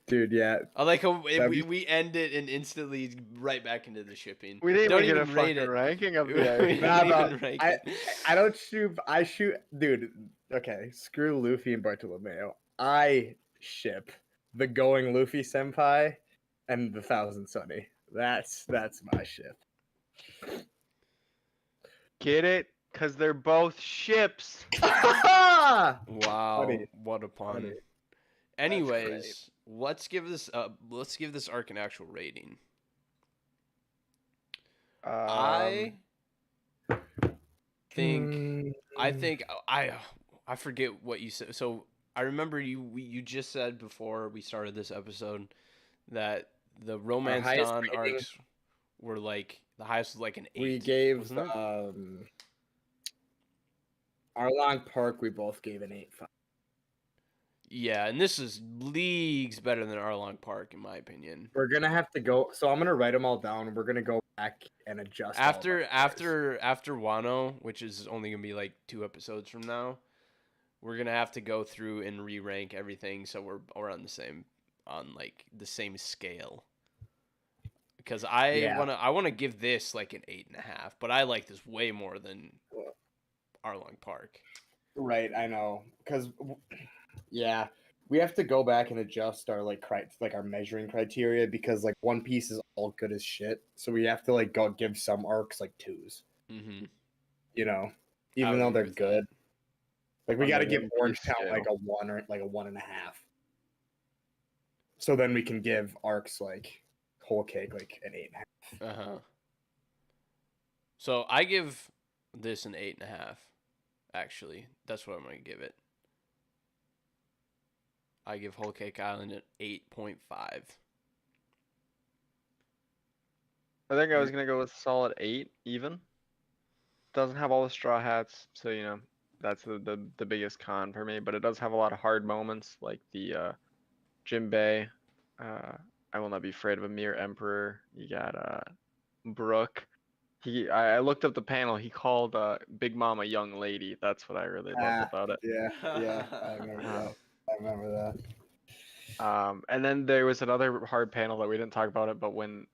Dude, yeah. I like how we end it and instantly right back into the shipping. We didn't Don't even get a rate fucking it. ranking of We the didn't even rank it. I don't shoot. I shoot, dude. Okay, screw Luffy and Bartolomeo. I ship the Going Luffy Senpai and the Thousand Sunny. That's my ship. Get it? Cause they're both ships. Wow, Funny. what a pun. Funny. Anyways, let's give this arc an actual rating. I think I forget what you said. So I remember you just said before we started this episode that the Romance Dawn arcs were like the highest was like an 8. We gave wasn't it? Arlong Park. We both gave an 8.5. Yeah, and this is leagues better than Arlong Park, in my opinion. We're gonna have to go. So I'm gonna write them all down. We're gonna go back and adjust. After Wano, which is only gonna be like 2 episodes from now, we're gonna have to go through and re-rank everything so we're on the same scale. Because I wanna give this like an 8.5, but I like this way more than Arlong Park. Right, I know. Because yeah, we have to go back and adjust our our measuring criteria because like One Piece is all good as shit. So we have to like go give some arcs like 2s. Mm-hmm. You know, even though they're good. Like we On got to the give One Orange Piece Town like scale. a 1 or like a 1.5. So then we can give arcs like Whole Cake like an 8.5. Uh-huh. So I give this an 8.5. Actually, that's what I'm gonna give it. I give Whole Cake Island an 8.5. I think I was gonna go with solid 8 even. Doesn't have all the straw hats, so you know that's the biggest con for me. But it does have a lot of hard moments, like the Jinbei. I will not be afraid of a mere emperor. You got Brooke. I looked up the panel. He called Big Mom a young lady. That's what I really loved about it. Yeah, I remember that. I remember that. And then there was another hard panel that we didn't talk about it, but when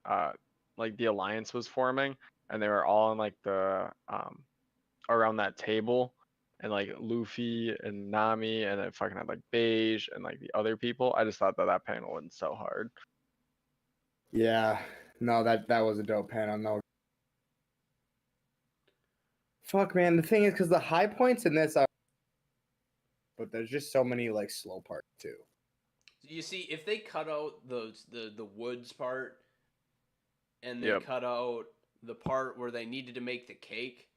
like the alliance was forming and they were all in like the around that table and like Luffy and Nami and then fucking had like Beige and like the other people. I just thought that panel went so hard. Yeah, no, that was a dope panel. No, fuck, man. The thing is, because the high points in this are, but there's just so many like slow parts too. You see, if they cut out the woods part and they cut out the part where they needed to make the cake,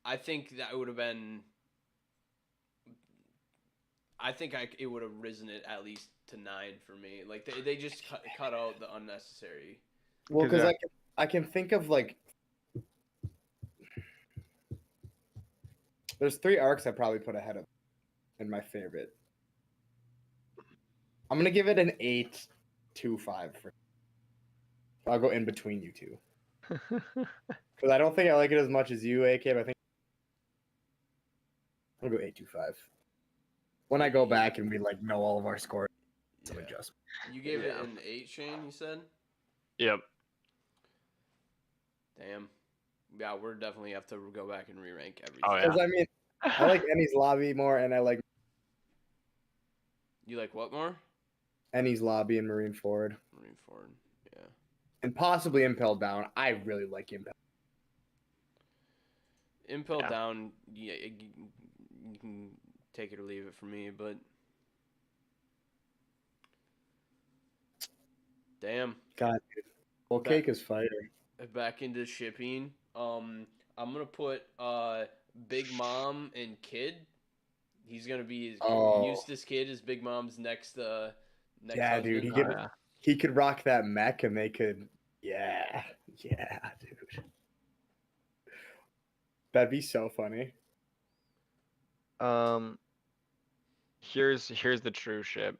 I think that would have been. I think it would have risen it at least to 9 for me. Like they just cut out the unnecessary. Well, because I can think of like there's 3 arcs I probably put ahead of in my favorite. I'm gonna give it an 8.25 for. I'll go in between you two. Because I don't think I like it as much as you, AK, but I think I'll go 8.25. When I go back and we like know all of our scores, some adjustment. You gave it an 8, Shane, you said? Yep. Damn. Yeah, we're definitely have to go back and re-rank everything. Oh, yeah. Because I mean, I like Ennie's Lobby more, and I like. You like what more? Ennie's Lobby and Marine Ford. Marine Ford, yeah. And possibly Impel Down. I really like Impel. Impel Down, yeah, you can take it or leave it for me, but damn. God, dude. Whole Cake is fire. Back into shipping. I'm gonna put Big Mom and Kid. He's gonna be Eustace Kid is Big Mom's next yeah, husband. Dude, he could rock that mech and they could dude. That'd be so funny. Here's the true ship.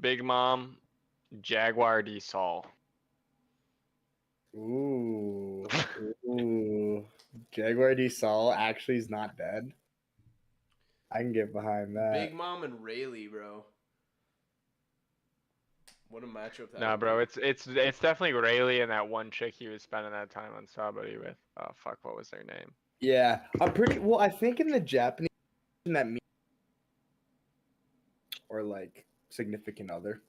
Big Mom, Jaguar D Sol. Ooh. Jaguar D Sol actually is not dead. I can get behind that. Big Mom and Rayleigh, bro. What a matchup that. Nah, bro, it's definitely Rayleigh and that one chick he was spending that time on Sabari with. Oh fuck, what was their name? Yeah, I think in the Japanese that means or like significant other.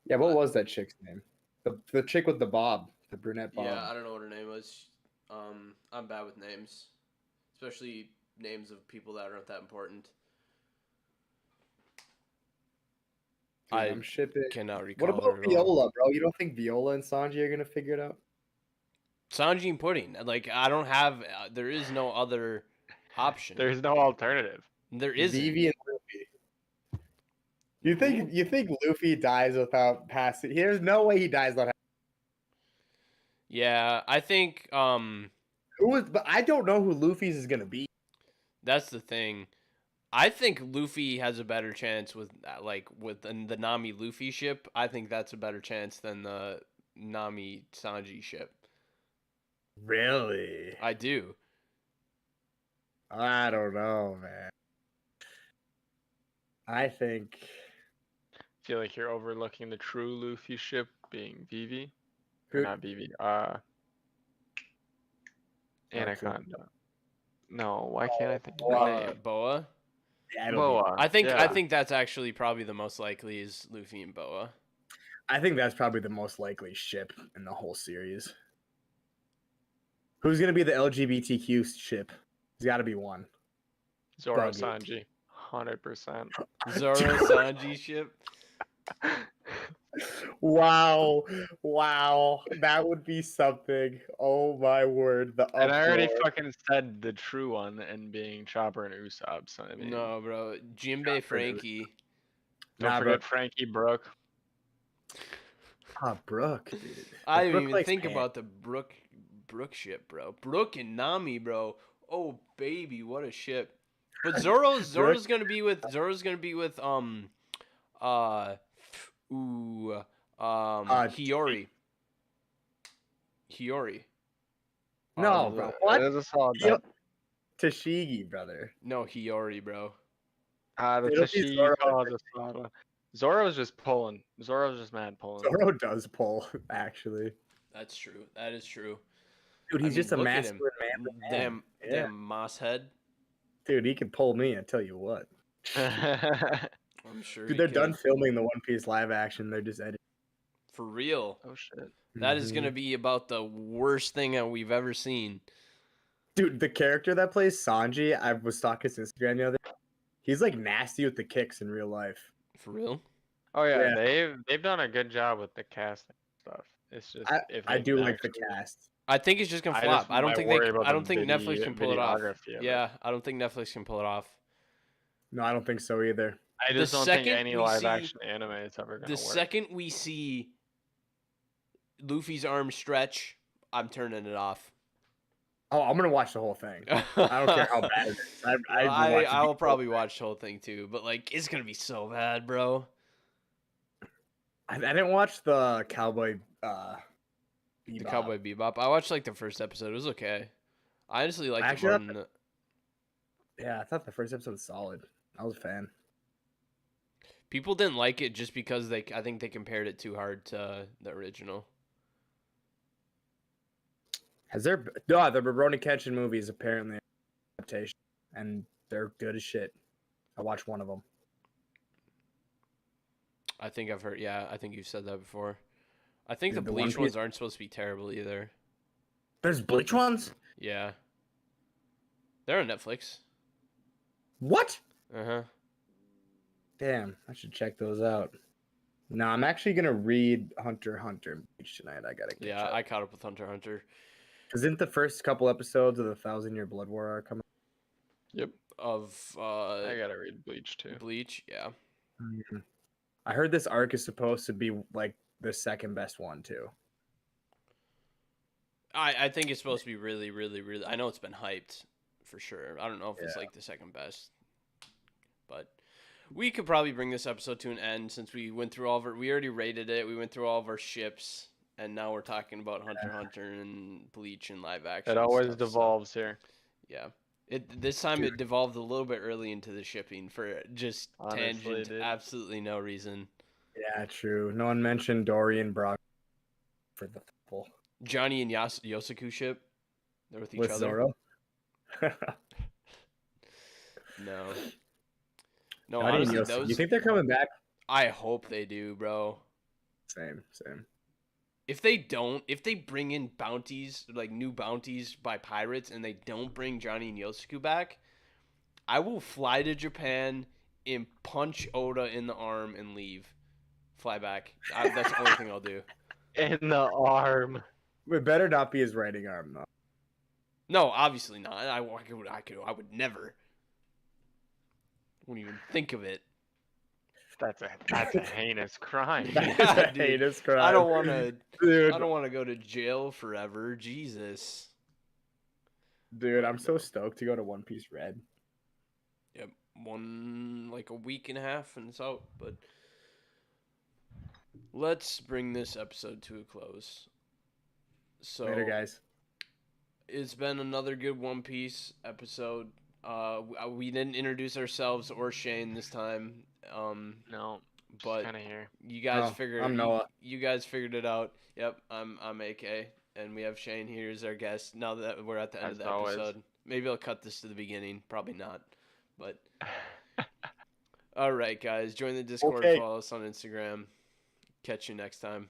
Yeah, what was that chick's name? The chick with the bob, the brunette bob. Yeah, I don't know what her name was. I'm bad with names, especially names of people that aren't that important. Dude, I'm shipping. Cannot recall. What about Viola, bro? You don't think Viola and Sanji are gonna figure it out? Sanji and Pudding. Like I don't have. There is no other option. There's no alternative. There isn't. Vivi and Luffy. You think Luffy dies without passing? There's no way he dies without. Yeah, I think. But I don't know who Luffy's is gonna be. That's the thing. I think Luffy has a better chance with the Nami Luffy ship. I think that's a better chance than the Nami Sanji ship. Really? I do. I don't know, man. I think. Feel like you're overlooking the true Luffy ship being Vivi. Or Who- not Vivi. Anaconda. No, why can't I think of Wow. the name? Boa. Yeah, it'll be. Boa. I think yeah. that's actually probably the most likely is Luffy and Boa. I think that's probably the most likely ship in the whole series. Who's gonna be the LGBTQ ship? There's got to be one. Zoro Buggy. Sanji. 100%. Zoro Sanji ship. Wow, that would be something. Oh my word, the uproar. And I already fucking said the true one and being Chopper and Usopp. So I mean, No, bro. Jinbei Frankie. don't Nah, forget Frankie Brook. Brooke, dude. I If didn't Brooke even likes think Pam- about the Brook ship, bro. Brook and Nami, bro. Oh baby, what a ship. But Zoro's gonna be with Hiyori. Hiyori. No, bro. What? It is a solid Yo- bet. Tashigi, brother. No, Hiyori, bro. The It'll be Tashigi Zoro. call is a solid one. Zoro's just pulling. Zoro's just mad pulling. Zoro does pull, actually. That's true. That is true. Dude, he's just a look at him. masculine man. with man. Yeah. Damn moss head. Dude, he can pull me, I tell you what. I'm sure. Dude, he they're can. done filming the One Piece live action. They're just editing. For real. Oh shit. That is gonna Mhm. be about the worst thing that we've ever seen. Dude, the character that plays Sanji, I was stalking his Instagram the other day. He's like nasty with the kicks in real life. For real. Oh yeah, Yeah. they've done a good job with the casting stuff. It's just if I they do can like the actually- cast. I think it's just gonna I flop. just I don't might think worry about I the don't think Netflix can pull it off. videography of it. Yeah, I don't think Netflix can pull it off. No, I don't think so either. I The just don't think second any we live see- action anime is ever gonna The work. second we see Luffy's arm stretch, I'm turning it off. Oh, I'm gonna watch the whole thing. I don't care how bad it is. I will probably watch the whole thing too, but like it's gonna be so bad, bro. I didn't watch the Cowboy. The Bebop. Cowboy Bebop. I watched like the first episode. It was okay. I honestly liked it Actually, more I than the... Yeah, I thought the first episode was solid. I was a fan. People didn't like it just because I think they compared it too hard to the original. Has there? No, the Rurouni Kenshin movies apparently an adaptation, and they're good as shit. I watched one of them. I think I've heard. Yeah, I think you've said that before. I think Dude, the the One Bleach Piece- ones aren't supposed to be terrible either. There's Bleach ones. Yeah. They're on Netflix. What? Uh-huh. Damn, I should check those out. No, I'm actually gonna read Hunter x Hunter Bleach tonight. I gotta. Yeah, I caught up with Hunter x Hunter. Isn't the first couple episodes of the 1,000-Year Blood War are coming? Yep. Of I gotta read Bleach too. Bleach, yeah. I heard this arc is supposed to be like the second best one too. I think it's supposed to be really, really, really. I know it's been hyped for sure. I don't know if it's Yeah. like the second best, but we could probably bring this episode to an end since we went through all of our. We already rated it. We went through all of our ships, and now we're talking about Hunter x Hunter and Bleach and live action. It and always stuff, so, devolves here. yeah. This time it devolved a little bit early into the shipping for just Honestly, tangent, dude. absolutely no reason. Yeah, true. No one mentioned Dorian Brock for the couple Johnny and Yosaku ship, they're with each with other. Zoro. No, Johnny and honestly, Yosuke. those. You think they're coming back? I hope they do, bro. Same. If they don't, if they bring in bounties, like new bounties by pirates, and they don't bring Johnny and Yosaku back, I will fly to Japan and punch Oda in the arm and leave. Fly back. That's the only thing I'll do. In the arm. It better not be his writing arm though. No, obviously not. I would never. Wouldn't even think of it. That's a heinous crime. That is Yeah, a dude. heinous crime. I don't want to. Dude, I don't want to go to jail forever. Jesus. dude, I'm so stoked to go to One Piece Red. Yep, like a week and a half, and it's out. But let's bring this episode to a close. So Later, guys. it's been another good One Piece episode. We didn't introduce ourselves or Shane this time. No, but kind of here. you guys Oh, figured I'm Noah. You guys figured it out. Yep, I'm AK, and we have Shane here as our guest. Now that we're at the end As of the always. episode, maybe I'll cut this to the beginning. Probably not, but all right, guys, join the Discord. Okay. Follow us on Instagram. Catch you next time.